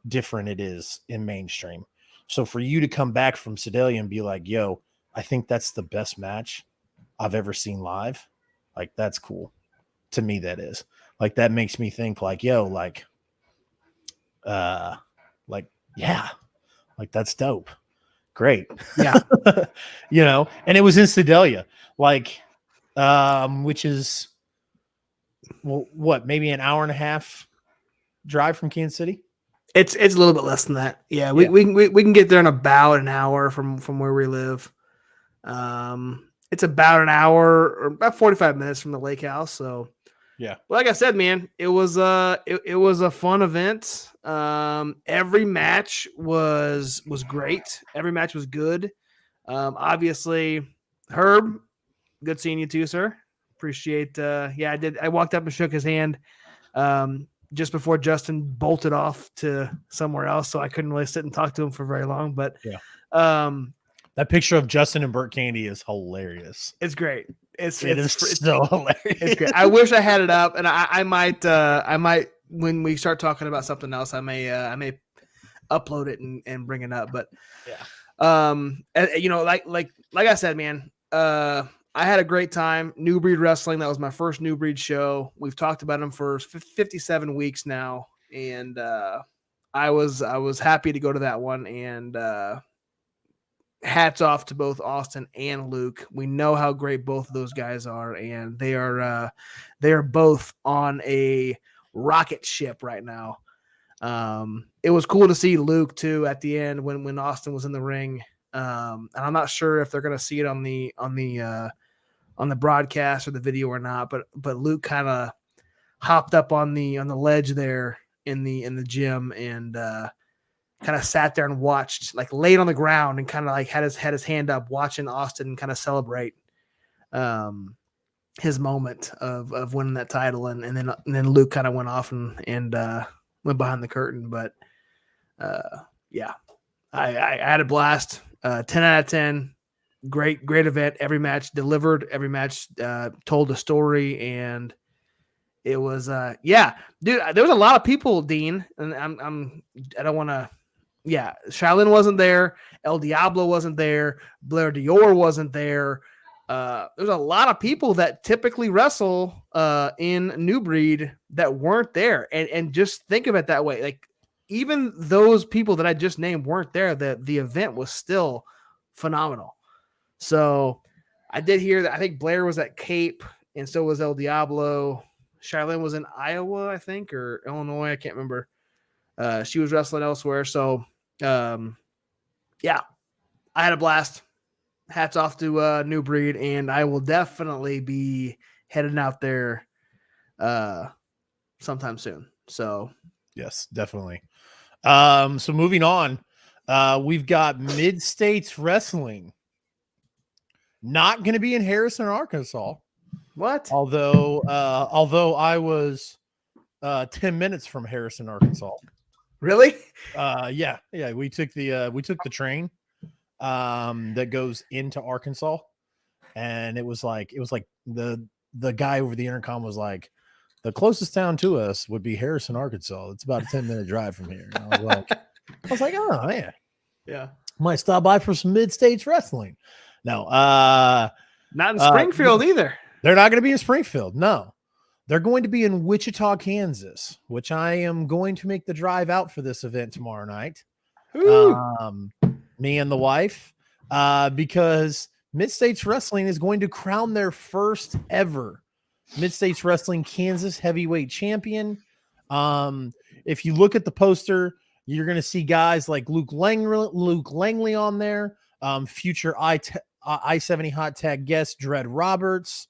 Speaker 8: different it is in mainstream. So for you to come back from Sedalia and be like, yo, I think that's the best match I've ever seen live. Like, that's cool. To me, that is like, that makes me think like, yo, like, yeah, like that's dope. Great.
Speaker 9: Yeah.
Speaker 8: You know, and it was in Sedalia, like, which is, well, what, maybe an hour and a half drive from Kansas City?
Speaker 9: It's a little bit less than that. Yeah, we can get there in about an hour from where we live. It's about an hour or about 45 minutes from the lake house. So
Speaker 8: yeah,
Speaker 9: like I said, man, it was a fun event. Every match was great. Every match was good. Obviously, Herb, good seeing you too, sir. Appreciate. Yeah, I did. I walked up and shook his hand just before Justin bolted off to somewhere else, so I couldn't really sit and talk to him for very long. But
Speaker 8: yeah, that picture of Justin and Burt Candy is hilarious.
Speaker 9: It's great. It's
Speaker 8: so hilarious.
Speaker 9: It's great. I wish I had it up, and I might when we start talking about something else, I may upload it and bring it up. But yeah, you know, like I said, man, I had a great time. New Breed Wrestling. That was my first New Breed show. We've talked about them for 57 weeks now, and I was happy to go to that one. And hats off to both Austin and Luke. We know how great both of those guys are, and they are both on a rocket ship right now. It was cool to see Luke too at the end when Austin was in the ring. And I'm not sure if they're going to see it on the broadcast or the video or not, but Luke kind of hopped up on the ledge there in the gym and kind of sat there and watched, like laid on the ground and kind of like had his hand up watching Austin kind of celebrate his moment of winning that title. And then Luke kind of went off and went behind the curtain. But yeah, I had a blast. 10 out of 10. Great event. Every match delivered. Every match told a story, and it was yeah, dude. There was a lot of people, Dean, and I don't want to. Yeah, Shaolin wasn't there. El Diablo wasn't there. Blair Dior wasn't there. There's a lot of people that typically wrestle in New Breed that weren't there, and just think of it that way. Like, even those people that I just named weren't there. The event was still phenomenal. So I did hear that. I think Blair was at Cape, and so was El Diablo. Shailene was in Iowa, I think, or Illinois. I can't remember. She was wrestling elsewhere. So, yeah, I had a blast. Hats off to New Breed, and I will definitely be heading out there sometime soon. So,
Speaker 8: yes, definitely. So moving on, We've got Mid-States Wrestling. Not going to be in Harrison, Arkansas.
Speaker 9: What?
Speaker 8: Although I was 10 minutes from Harrison, Arkansas.
Speaker 9: Really?
Speaker 8: Yeah. We took the train that goes into Arkansas, and it was like the guy over the intercom was like, the closest town to us would be Harrison, Arkansas. It's about a 10-minute drive from here. And I was like, oh man,
Speaker 9: yeah,
Speaker 8: might stop by for some Mid-States Wrestling. No,
Speaker 9: not in Springfield either.
Speaker 8: They're not going to be in Springfield. No, they're going to be in Wichita, Kansas, which I am going to make the drive out for this event tomorrow night. Me and the wife, because Mid-States Wrestling is going to crown their first ever Mid-States Wrestling Kansas heavyweight champion. If you look at the poster, you're going to see guys like Luke Langley on there, future I-70 hot tag guest Dredd Roberts,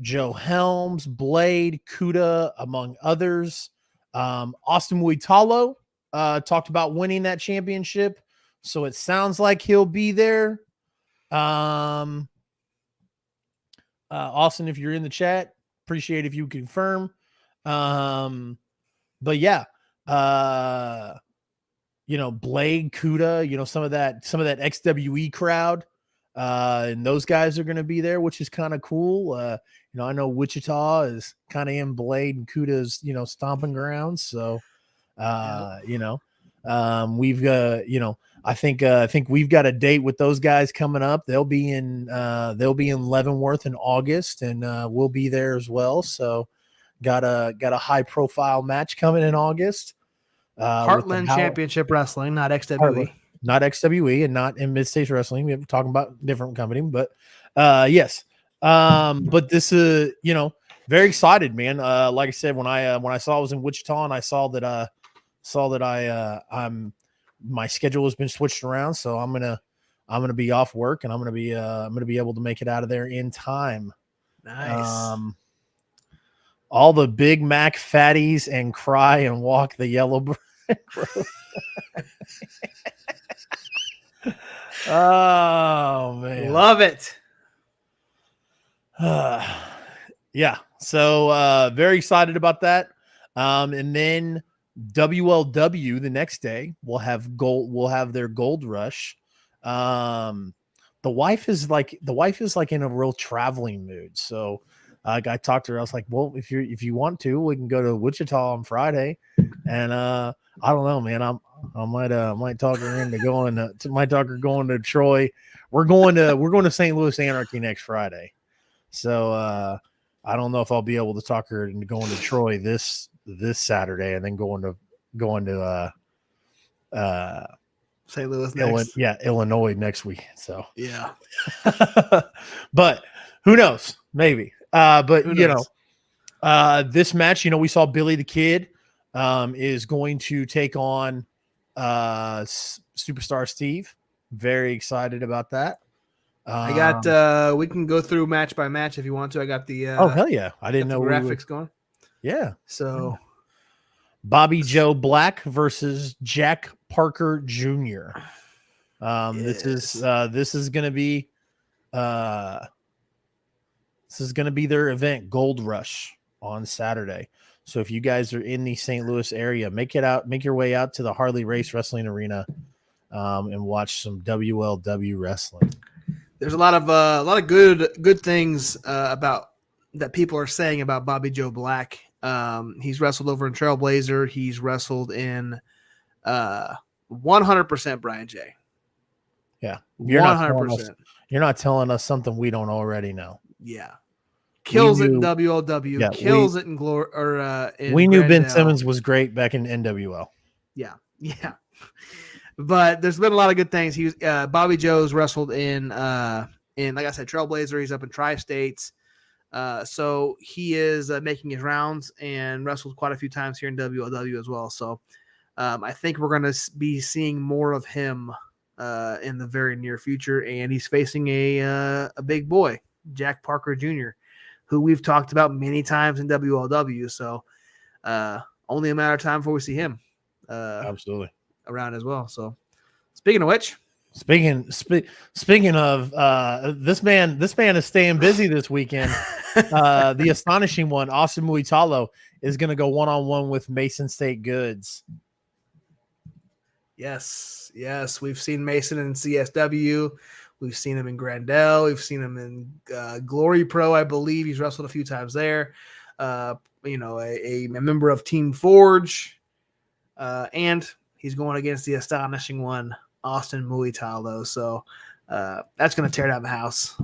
Speaker 8: Joe Helms, Blade, Kuda, among others. Austin Muitalo talked about winning that championship, so it sounds like he'll be there. Austin, if you're in the chat, appreciate if you confirm. But yeah, Blade, Kuda, some of that XWE crowd, and those guys are going to be there, which is kind of cool. I know Wichita is kind of in Blade and Kuda's, stomping grounds. So, we've I think we've got a date with those guys coming up. They'll be in Leavenworth in August, and we'll be there as well. So got a high profile match coming in August.
Speaker 9: Heartland Championship Wrestling, not XWE.
Speaker 8: Not XWE and not in Mid-States Wrestling. We're talking about different company, but yes. But this is, very excited, man. Like I said, when I saw I was in Wichita and I saw that my schedule has been switched around, so I'm gonna be off work and I'm gonna be able to make it out of there in time.
Speaker 9: Nice.
Speaker 8: All the Big Mac fatties and cry and walk the yellow brick road. Oh man,
Speaker 9: love it.
Speaker 8: Yeah, so very excited about that. And then WLW the next day will have their Gold Rush. The wife is like in a real traveling mood, so I talked to her. I was like, well, if you want to, we can go to Wichita on Friday. And I don't know, man. I might talk her into going to Troy. We're going to St. Louis Anarchy next Friday. So I don't know if I'll be able to talk her into going to Troy this Saturday and then going to
Speaker 9: St. Louis next.
Speaker 8: Illinois next week. So
Speaker 9: yeah.
Speaker 8: But who knows? Maybe. But this match, we saw Billy the Kid is going to take on Superstar Steve. Very excited about that.
Speaker 9: I got we can go through match by match if you want to. I got the
Speaker 8: oh hell yeah. I didn't know
Speaker 9: graphics going.
Speaker 8: Yeah.
Speaker 9: So
Speaker 8: Bobby Joe Black versus Jack Parker Jr.
Speaker 9: Yes.
Speaker 8: This is gonna be their event, Gold Rush, on Saturday. So if you guys are in the St. Louis area, make your way out to the Harley Race Wrestling Arena and watch some WLW wrestling.
Speaker 9: There's a lot of good things about that people are saying about Bobby Joe Black. He's wrestled over in Trailblazer. He's wrestled in 100% Brian J.
Speaker 8: Yeah,
Speaker 9: 100%.
Speaker 8: You're not telling us something we don't already know.
Speaker 9: Yeah, kills it in WLW. Yeah, kills it in Glory.
Speaker 8: We knew Ben Simmons was great back in NWL.
Speaker 9: Yeah. But there's been a lot of good things. He was Bobby Joe's wrestled in like I said, Trailblazer. He's up in Tri-States. So he is making his rounds and wrestled quite a few times here in WLW as well. So I think we're going to be seeing more of him in the very near future. And he's facing a big boy, Jack Parker Jr., who we've talked about many times in WLW. So only a matter of time before we see him
Speaker 8: Absolutely
Speaker 9: around as well. So speaking of which,
Speaker 8: speaking of this man is staying busy this weekend. The astonishing one, Austin Muitalo, is going to go one-on-one with Mason State Goods.
Speaker 9: Yes, we've seen Mason in CSW. We've seen him in Grandel. We've seen him in GloryPro, I believe. He's wrestled a few times there. A member of Team Forge. And he's going against the astonishing one, Austin Muitalo. So that's going to tear down the house.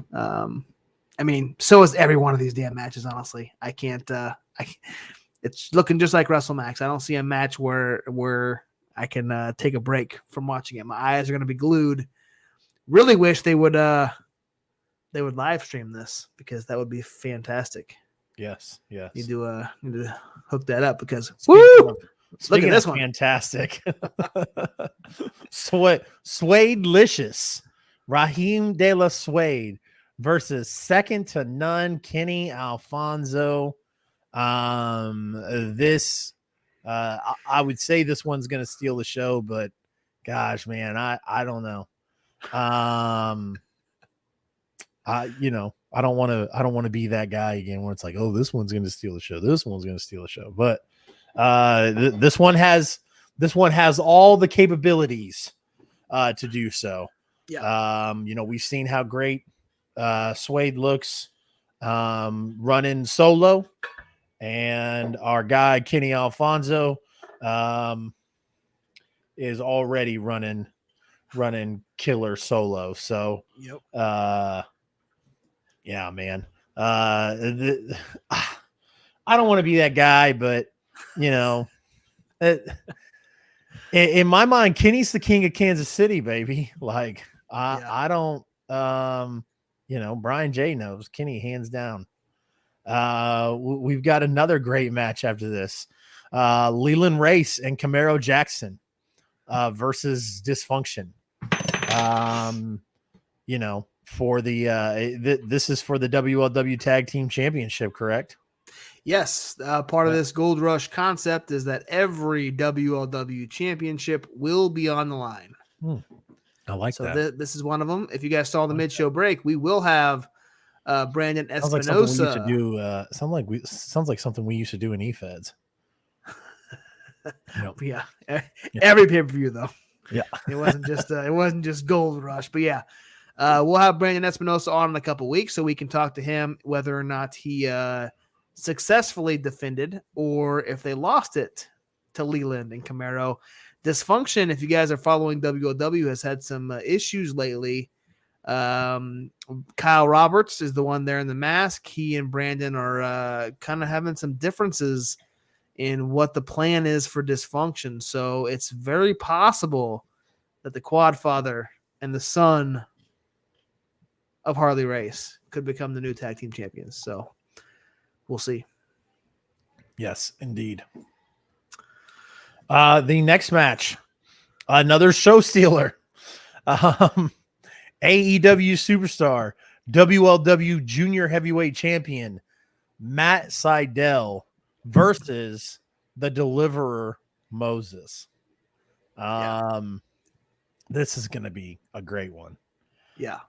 Speaker 9: So is every one of these damn matches, honestly. I can't it's looking just like WrestleMax. I don't see a match where I can take a break from watching it. My eyes are going to be glued. Really wish they would live stream this, because that would be fantastic.
Speaker 8: Yes.
Speaker 9: Need to hook that up, because
Speaker 8: Speaking
Speaker 9: look at this
Speaker 8: of
Speaker 9: one.
Speaker 8: Fantastic. Swadelicious. Raheem De La Suede versus second to none Kenny Alfonso. I would say this one's going to steal the show, but gosh, man, I don't know. I don't want to be that guy again where it's like, oh, this one's going to steal the show. This one's going to steal the show. But this one has all the capabilities to do so.
Speaker 9: Yeah.
Speaker 8: We've seen how great Suede looks running solo, and our guy Kenny Alfonso is already running killer solo. So yeah, man. I don't want to be that guy, but in my mind, Kenny's the king of Kansas City, baby. Like I don't, Brian J knows Kenny hands down. We've got another great match after this. Leland Race and Camaro Jackson versus Dysfunction. For the this is for the WLW Tag Team Championship, correct?
Speaker 9: Yes, part of this Gold Rush concept is that every WLW championship will be on the line.
Speaker 8: I like that.
Speaker 9: This is one of them. If you guys saw the mid-show break, we will have Brandon Espinosa.
Speaker 8: Sounds like something we used to do. Sounds like something we used to do in E-Feds.
Speaker 9: Yeah, every pay-per-view though.
Speaker 8: Yeah,
Speaker 9: it wasn't just Gold Rush, but yeah, we'll have Brandon Espinosa on in a couple weeks so we can talk to him whether or not he successfully defended or if they lost it to Leland and Camaro. Dysfunction, if you guys are following WLW, has had some issues lately. Kyle Roberts is the one there in the mask. He and Brandon are kind of having some differences in what the plan is for Dysfunction. So it's very possible that the Quad Father and the son of Harley Race could become the new tag team champions. So we'll see.
Speaker 8: Yes, indeed. The next match, another show stealer. AEW superstar, WLW Junior Heavyweight Champion, Matt Seidel versus the Deliverer Moses. This is going to be a great one.
Speaker 9: Yeah.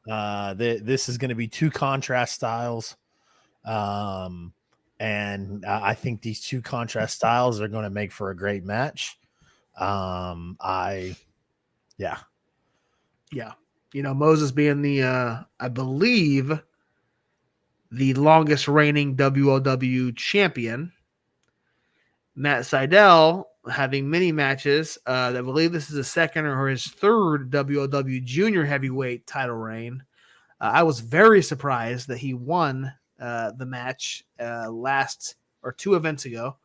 Speaker 8: This is going to be two contrast styles. And I think these two contrast styles are going to make for a great match.
Speaker 9: Moses being the, I believe, the longest reigning WLW champion. Matt Seidel having many matches. I believe this is his second or his third WLW junior heavyweight title reign. I was very surprised that he won the match last or 2 events ago.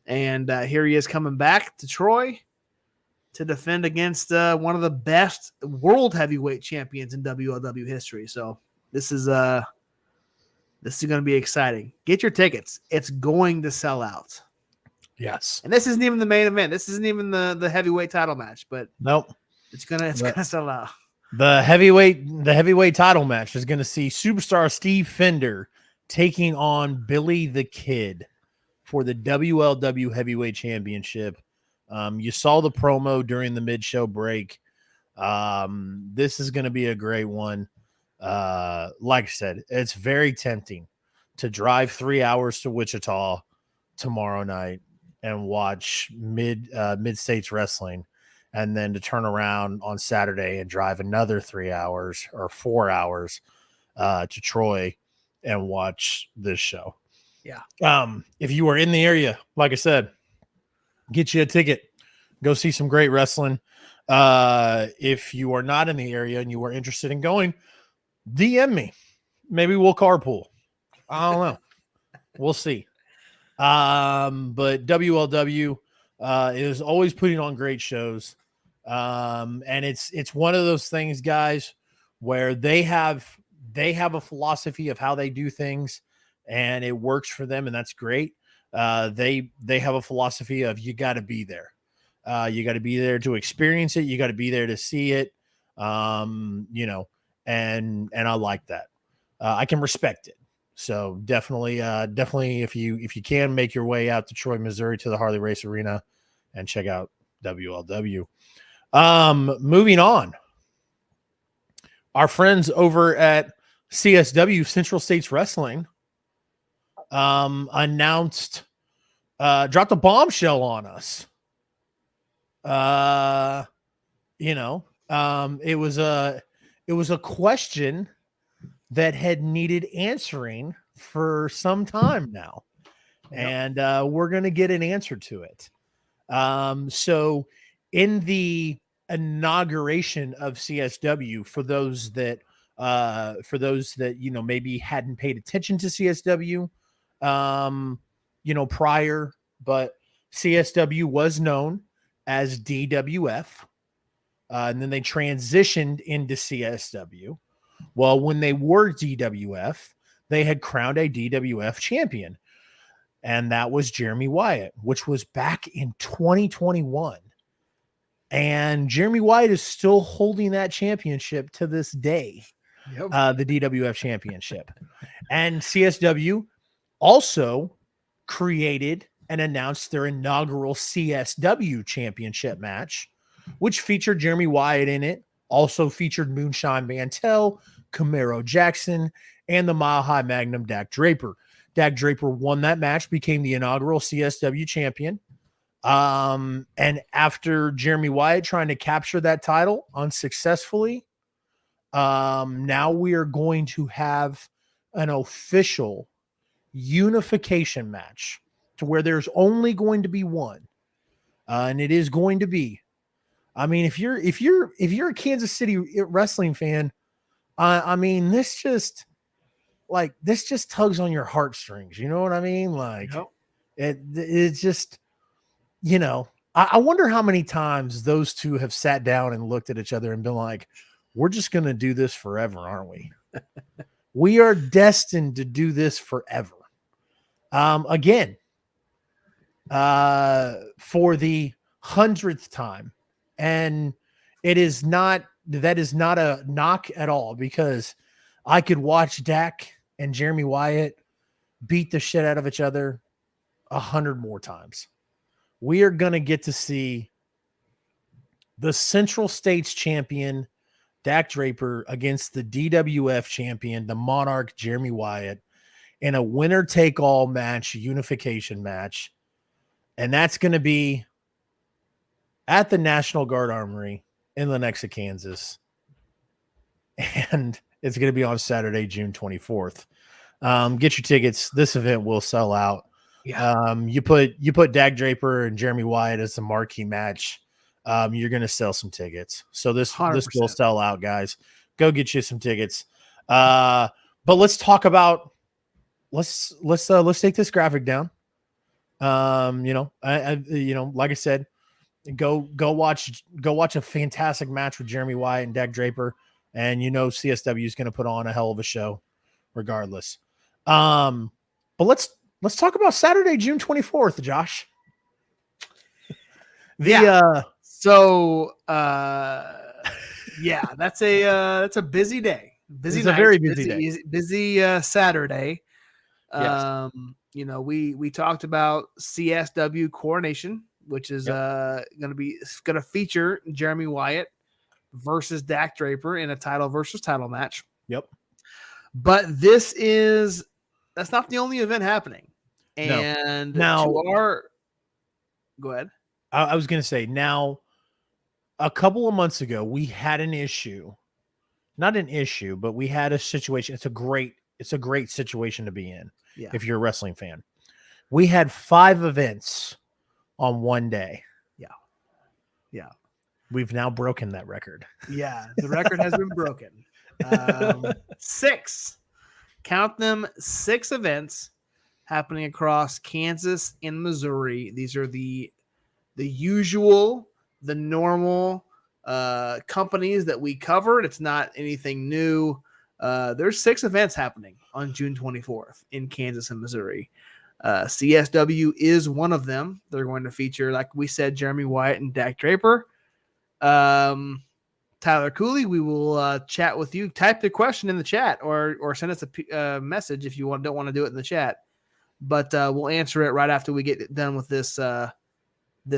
Speaker 9: And here he is coming back to Troy to defend against one of the best world heavyweight champions in WLW history. So this is going to be exciting. Get your tickets. It's going to sell out.
Speaker 8: Yes.
Speaker 9: And this isn't even the main event. This isn't even the heavyweight title match, but
Speaker 8: nope.
Speaker 9: It's gonna sell out.
Speaker 8: The heavyweight title match is going to see superstar Steve Fender taking on Billy the Kid for the WLW Heavyweight Championship. You saw the promo during the mid-show break. This is going to be a great one. Like I said, it's very tempting to drive 3 hours to Wichita tomorrow night and watch mid-states wrestling, and then to turn around on Saturday and drive another 3 hours or 4 hours to Troy and watch this show.
Speaker 9: Yeah.
Speaker 8: If you are in the area, like I said, get you a ticket, go see some great wrestling. If you are not in the area and you are interested in going, DM me. Maybe we'll carpool. I don't know. We'll see. But WLW is always putting on great shows. And it's one of those things, guys, where they have a philosophy of how they do things, and it works for them, and that's great. They have a philosophy of you got to be there. You got to be there to experience it. You got to be there to see it. You know, and I like that. I can respect it. So definitely, if you can, make your way out to Troy, Missouri, to the Harley Race Arena and check out WLW. Moving on, our friends over at CSW, Central States Wrestling, announced, dropped a bombshell on us. It was a question that had needed answering for some time now. And we're going to get an answer to it. So in the inauguration of CSW, for those that maybe hadn't paid attention to CSW prior, but CSW was known as DWF, and then they transitioned into CSW. Well, when they were DWF, they had crowned a DWF champion, and that was Jeremy Wyatt, which was back in 2021. And Jeremy Wyatt is still holding that championship to this day, the DWF championship. And CSW also created and announced their inaugural CSW championship match, which featured Jeremy Wyatt in it. Also featured Moonshine Mantel, Camaro Jackson, and the Mile High Magnum Dak Draper. Dak Draper won that match, became the inaugural CSW champion. And after Jeremy Wyatt trying to capture that title unsuccessfully, now we are going to have an official unification match to where there's only going to be one. And it is going to be, I mean, if you're a Kansas City wrestling fan, I mean, this just tugs on your heartstrings. You know what I mean? Like it's just, I wonder how many times those two have sat down and looked at each other and been like, we're just going to do this forever, aren't we? We are destined to do this forever. Again, for the 100th time. And that is not a knock at all, because I could watch Dak and Jeremy Wyatt beat the shit out of each other 100 more times. We are going to get to see the Central States champion, Dak Draper, against the DWF champion, the Monarch, Jeremy Wyatt, in a winner-take-all match, unification match. And that's going to be at the National Guard Armory in Lenexa, Kansas. And it's going to be on Saturday, June 24th. Get your tickets. This event will sell out. Yeah. You put Dak Draper and Jeremy Wyatt as the marquee match. You're going to sell some tickets. So this will sell out, guys. Go get you some tickets. But let's talk about, let's take this graphic down. Like I said, go watch a fantastic match with Jeremy Wyatt and Dak Draper, and CSW is going to put on a hell of a show regardless. But let's talk about Saturday, June 24th, Josh.
Speaker 9: That's a busy day. It's a very busy day. Busy Saturday. Yes. We talked about CSW Coronation which is going to feature Jeremy Wyatt versus Dak Draper in a title versus title match.
Speaker 8: Yep.
Speaker 9: But that's not the only event happening. And
Speaker 8: Now,
Speaker 9: go ahead.
Speaker 8: I was going to say, now, a couple of months ago, we had an issue. Not an issue, but we had a situation. It's a great situation to be in if you're a wrestling fan. We had 5 events on one day.
Speaker 9: Yeah.
Speaker 8: We've now broken that record.
Speaker 9: Yeah, the record has been broken. 6. Count them, 6 events happening across Kansas and Missouri. These are the usual, the normal companies that we covered. It's not anything new. There's 6 events happening on June 24th in Kansas and Missouri. CSW is one of them. They're going to feature, like we said, Jeremy Wyatt and Dak Draper. Tyler Cooley, we will chat with you. Type the question in the chat or send us a message if you don't want to do it in the chat. But we'll answer it right after we get done with this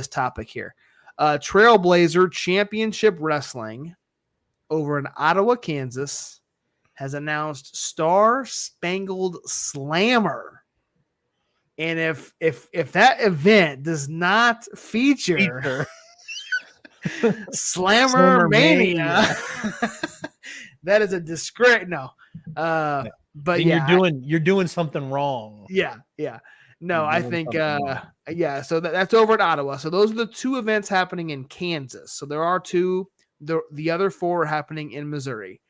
Speaker 9: topic here. Trailblazer Championship Wrestling over in Ottawa, Kansas, has announced Star Spangled Slammer. And if that event does not feature Slammer Mania, that is a disgrace. No, but
Speaker 8: you're doing something wrong.
Speaker 9: Yeah. No, I think So that's over at Ottawa. So those are the 2 events happening in Kansas. So there are 2. The other 4 are happening in Missouri.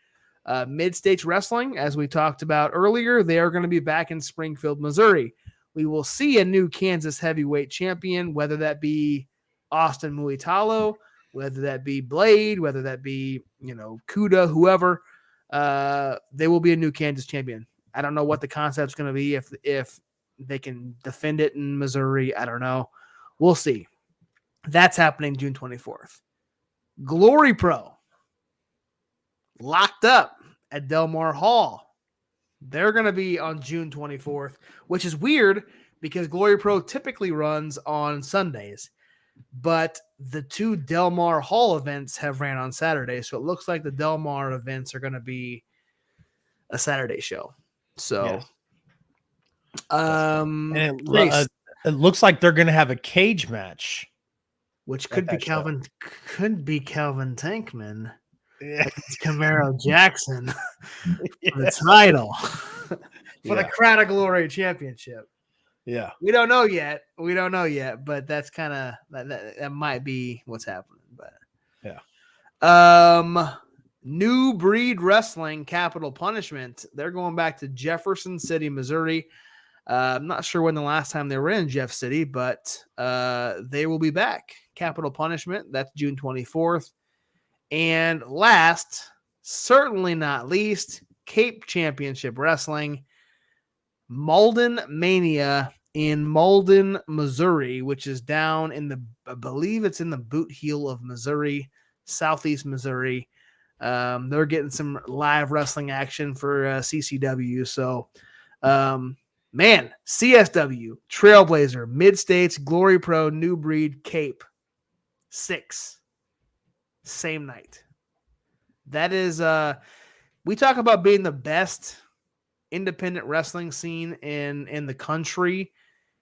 Speaker 9: Mid-States Wrestling, as we talked about earlier, they are going to be back in Springfield, Missouri. We will see a new Kansas heavyweight champion, whether that be Austin Muitalo, whether that be Blade, whether that be, Kuda, whoever. They will be a new Kansas champion. I don't know what the concept's going to be if they can defend it in Missouri. I don't know. We'll see. That's happening June 24th. GloryPro locked up at Del Mar Hall. They're going to be on June 24th, which is weird because GloryPro typically runs on Sundays, but the 2 Del Mar Hall events have ran on Saturday. So it looks like the Del Mar events are going to be a Saturday show. So,
Speaker 8: it looks like they're going to have a cage match,
Speaker 9: which could be Calvin Tankman. It's Camaro Jackson for the title for the Crown of Glory Championship.
Speaker 8: Yeah,
Speaker 9: we don't know yet, but that's kind of that might be what's happening. But New Breed Wrestling Capital Punishment. They're going back to Jefferson City, Missouri. I'm not sure when the last time they were in Jeff City, but they will be back. Capital Punishment. That's June 24th. And last, certainly not least, Cape Championship Wrestling, Malden Mania in Malden, Missouri, which is down in I believe it's in the boot heel of Missouri, southeast Missouri. They're getting some live wrestling action for CCW. So, CSW, Trailblazer, Mid-States, GloryPro, New Breed, Cape, 6. Same night. That is we talk about being the best independent wrestling scene in the country.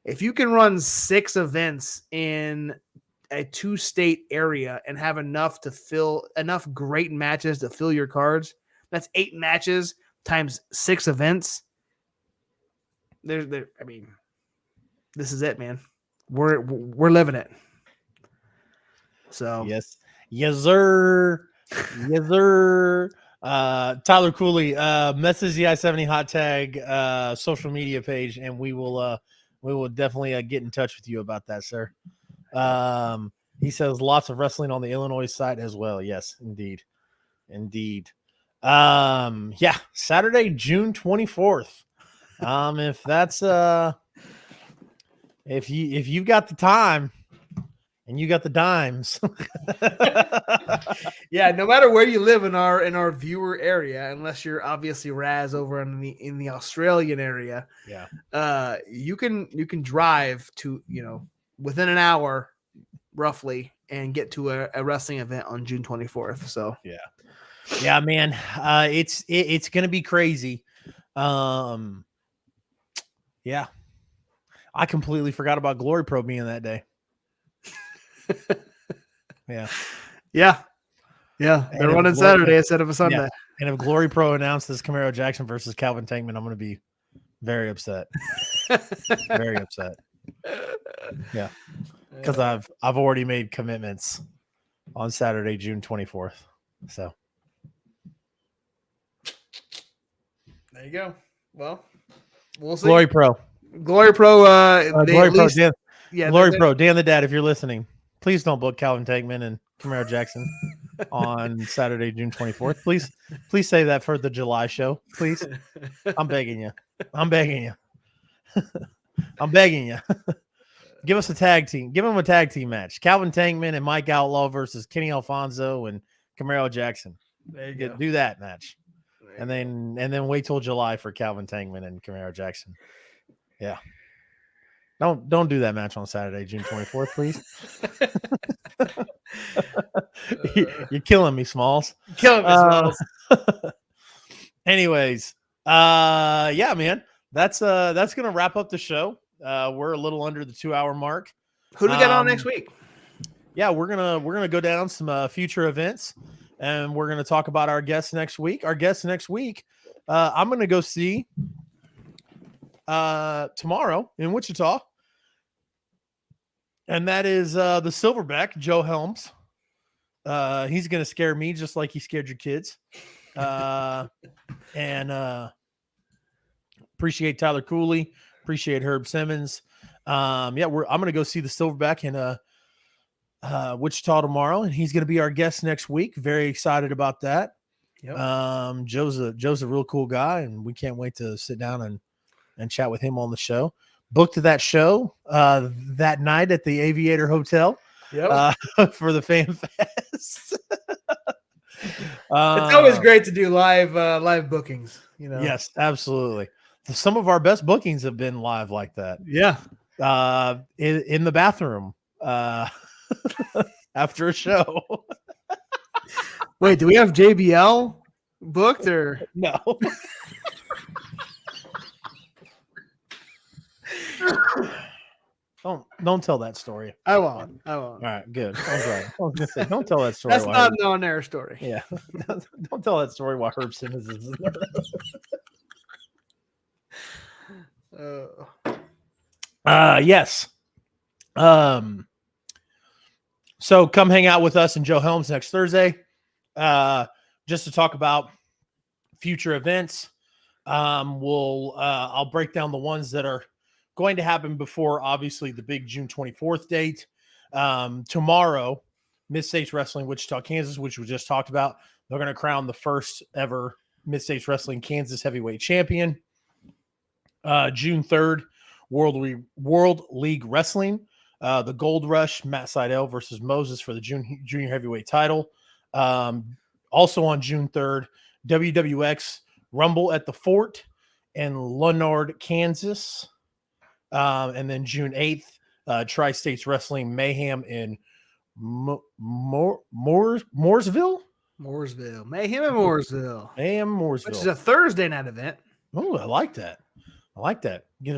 Speaker 9: If you can run 6 events in a 2-state area and have enough great matches to fill your cards, that's 8 matches times 6 events. This is it, man. We're living it. So
Speaker 8: yes, sir. Yes, sir. Tyler Cooley, message the I-70 hot tag social media page, and we will definitely get in touch with you about that, sir. He says lots of wrestling on the Illinois side as well. Yes, indeed. Saturday, June 24th. If that's if you've got the time and you got the dimes.
Speaker 9: Yeah, no matter where you live in our viewer area, unless you're obviously Raz over in the Australian area.
Speaker 8: Yeah.
Speaker 9: You can drive to, within an hour, roughly and get to a wrestling event on June 24th. So
Speaker 8: yeah, man, it's gonna be crazy. Yeah, I completely forgot about GloryPro being that day. Yeah.
Speaker 9: They're running Saturday instead of a Sunday.
Speaker 8: Yeah. And if GloryPro announces Camaro Jackson versus Calvin Tankman, I'm going to be very upset. Very upset. Yeah, because I've already made commitments on Saturday, June 24th. So
Speaker 9: there you go. Well, we'll see.
Speaker 8: GloryPro.
Speaker 9: GloryPro.
Speaker 8: GloryPro. Dan the Dad, if you're listening, please don't book Calvin Tankman and Camaro Jackson on Saturday, June 24th. Please save that for the July show. Please. I'm begging you. I'm begging you. I'm begging you. Give us a tag team. Give them a tag team match. Calvin Tankman and Mike Outlaw versus Kenny Alfonso and Camaro Jackson.
Speaker 9: There you go.
Speaker 8: Do that match. And then wait till July for Calvin Tankman and Camaro Jackson. Yeah. Don't do that match on Saturday, June 24th, please. You're killing me, Smalls.
Speaker 9: Killing me, Smalls.
Speaker 8: Anyways, yeah, man. That's gonna wrap up the show. We're a little under the 2-hour mark.
Speaker 9: Who do we got on next week?
Speaker 8: Yeah, we're gonna go down some future events, and we're gonna talk about our guests next week. Our guests next week, I'm gonna go see tomorrow in Wichita, and that is the Silverback, Joe Helms. He's gonna scare me just like he scared your kids. And appreciate Tyler Cooley, appreciate Herb Simmons. I'm gonna go see the Silverback in Wichita tomorrow, and he's gonna be our guest next week. Very excited about that.
Speaker 9: Yep.
Speaker 8: Joe's a real cool guy, and we can't wait to sit down and chat with him on the show. Booked to that show that night at the Aviator Hotel.
Speaker 9: Yep.
Speaker 8: For the Fan Fest.
Speaker 9: It's always great to do live bookings.
Speaker 8: Yes, absolutely. Some of our best bookings have been live like that.
Speaker 9: Yeah.
Speaker 8: In the bathroom after a show.
Speaker 9: Wait, do we have JBL booked or
Speaker 8: no? Don't tell that story.
Speaker 9: I won't.
Speaker 8: All right, good. I was right. I was gonna say, don't tell that story.
Speaker 9: That's not an on-air story.
Speaker 8: Yeah, don't tell that story while Herb Simmons is in there. Yes. So come hang out with us and Joe Helms next Thursday, just to talk about future events. I'll break down the ones that are going to happen before, obviously, the big June 24th date. Tomorrow, Mid-States Wrestling Wichita, Kansas, which we just talked about. They're going to crown the first ever Mid-States Wrestling Kansas heavyweight champion. June 3rd, World League Wrestling. The Gold Rush, Matt Seidel versus Moses for the junior heavyweight title. Also on June 3rd, WWX Rumble at the Fort in Leonard, Kansas. And then June 8th, Tri-States Wrestling Mayhem in Mooresville?
Speaker 9: Mooresville. Mayhem in Mooresville.
Speaker 8: Mooresville.
Speaker 9: Which is a Thursday night event.
Speaker 8: Oh, I like that.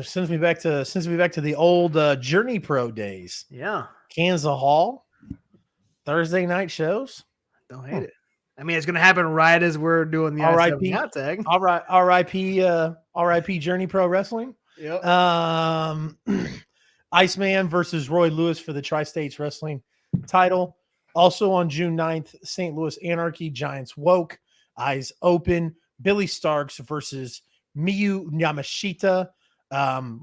Speaker 8: Sends me back to the old Journey Pro days.
Speaker 9: Yeah.
Speaker 8: Kansas Hall. Thursday night shows.
Speaker 9: Don't hate it. I mean, it's going to happen right as we're doing the
Speaker 8: R.I.P.
Speaker 9: hot tag.
Speaker 8: All right, R.I.P. Journey Pro Wrestling.
Speaker 9: Yep.
Speaker 8: Iceman versus Roy Lewis for the Tri-States Wrestling title. Also on June 9th, St. Louis Anarchy, Giants Woke, Eyes Open, Billy Starks versus Miyu Yamashita.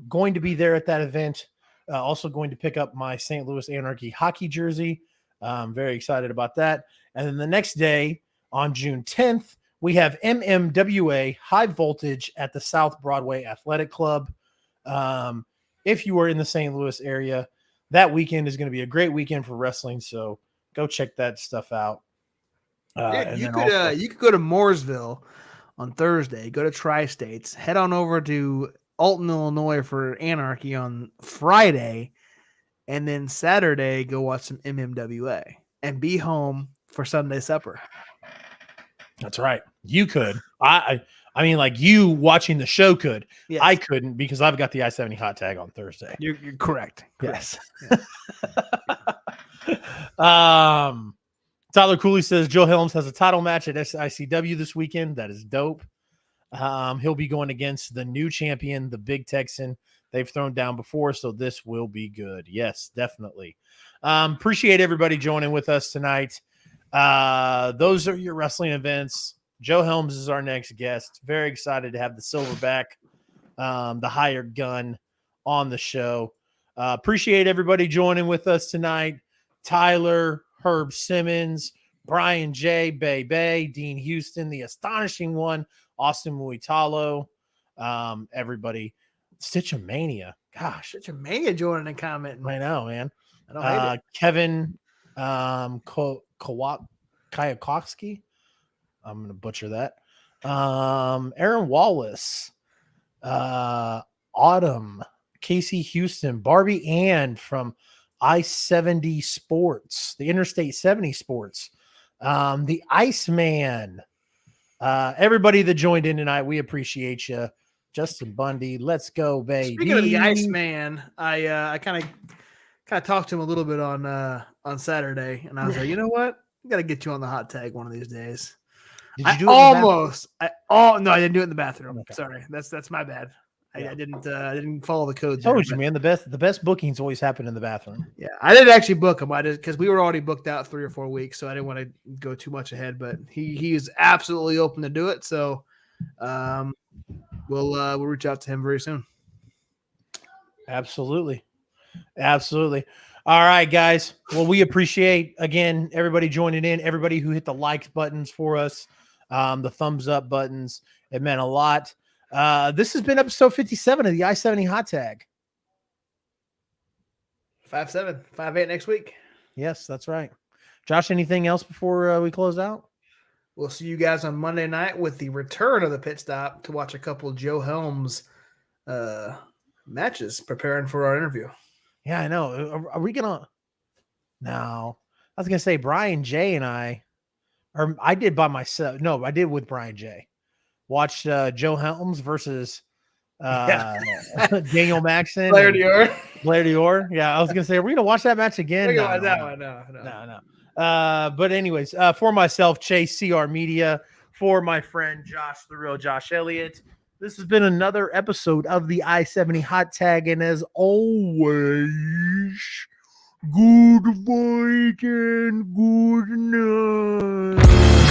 Speaker 8: Going to be there at that event. Also going to pick up my St. Louis Anarchy hockey jersey. I'm very excited about that. And then the next day, on June 10th, we have MMWA High Voltage at the South Broadway Athletic Club. If you are in the St. Louis area, that weekend is going to be a great weekend for wrestling. So go check that stuff out.
Speaker 9: You could go to Mooresville on Thursday, go to Tri-States, head on over to Alton, Illinois for Anarchy on Friday, and then Saturday go watch some MMWA and be home for Sunday supper.
Speaker 8: That's right. You could. I mean, like you watching the show could.
Speaker 9: Yes.
Speaker 8: I couldn't because I've got the I-70 hot tag on Thursday.
Speaker 9: You're correct.
Speaker 8: Yes. Tyler Cooley says Joe Helms has a title match at SICW this weekend. That is dope. He'll be going against the new champion, the Big Texan. They've thrown down before, so this will be good. Yes, definitely. Appreciate everybody joining with us tonight. Those are your wrestling events. Joe Helms is our next guest. Very excited to have the Silverback, the hired gun, on the show. Appreciate everybody joining with us tonight. Tyler, Herb Simmons, Brian J, Bay, Dean Houston, the astonishing one, Austin Muitalo, everybody. Stitchamania. Gosh.
Speaker 9: Stitchamania joining and commenting.
Speaker 8: I know, man.
Speaker 9: I don't hate it.
Speaker 8: Kevin Kayakowski. I'm going to butcher that. Aaron Wallace. Autumn. Casey Houston. Barbie Ann from I-70 Sports. The Interstate 70 Sports. The Iceman. Everybody that joined in tonight, we appreciate you. Justin Bundy, let's go, baby.
Speaker 9: Speaking of the Iceman, I kind of talked to him a little bit on Saturday, and I was like, you know what? I got to get you on the hot tag one of these days.
Speaker 8: Did you do
Speaker 9: it?
Speaker 8: Almost.
Speaker 9: No, I didn't do it in the bathroom.
Speaker 8: Okay.
Speaker 9: Sorry, that's my bad. I didn't follow the codes.
Speaker 8: Told you, man. The best bookings always happen in the bathroom.
Speaker 9: Yeah, I didn't actually book him. I did because we were already booked out 3 or 4 weeks, so I didn't want to go too much ahead. But he is absolutely open to do it. So, we'll reach out to him very soon.
Speaker 8: Absolutely. All right, guys. Well, we appreciate, again, everybody joining in, everybody who hit the like buttons for us, the thumbs up buttons. It meant a lot. This has been episode 57 of the I-70 Hot Tag.
Speaker 9: 5-7, 5-8 next week.
Speaker 8: Yes, that's right. Josh, anything else before we close out?
Speaker 9: We'll see you guys on Monday night with the return of the pit stop to watch a couple of Joe Helms matches preparing for our interview.
Speaker 8: Yeah, I know. Are we gonna? No, I was gonna say Brian J and I did by myself. No, I did with Brian J. Watched Joe Helms versus Daniel Maxon,
Speaker 9: Blair
Speaker 8: Dior. Yeah, I was gonna say, are we gonna watch that match again?
Speaker 9: No.
Speaker 8: But anyways, for myself, Chase CR Media, for my friend Josh, the real Josh Elliott. This has been another episode of the I-70 Hot Tag, and as always, good fight and good night.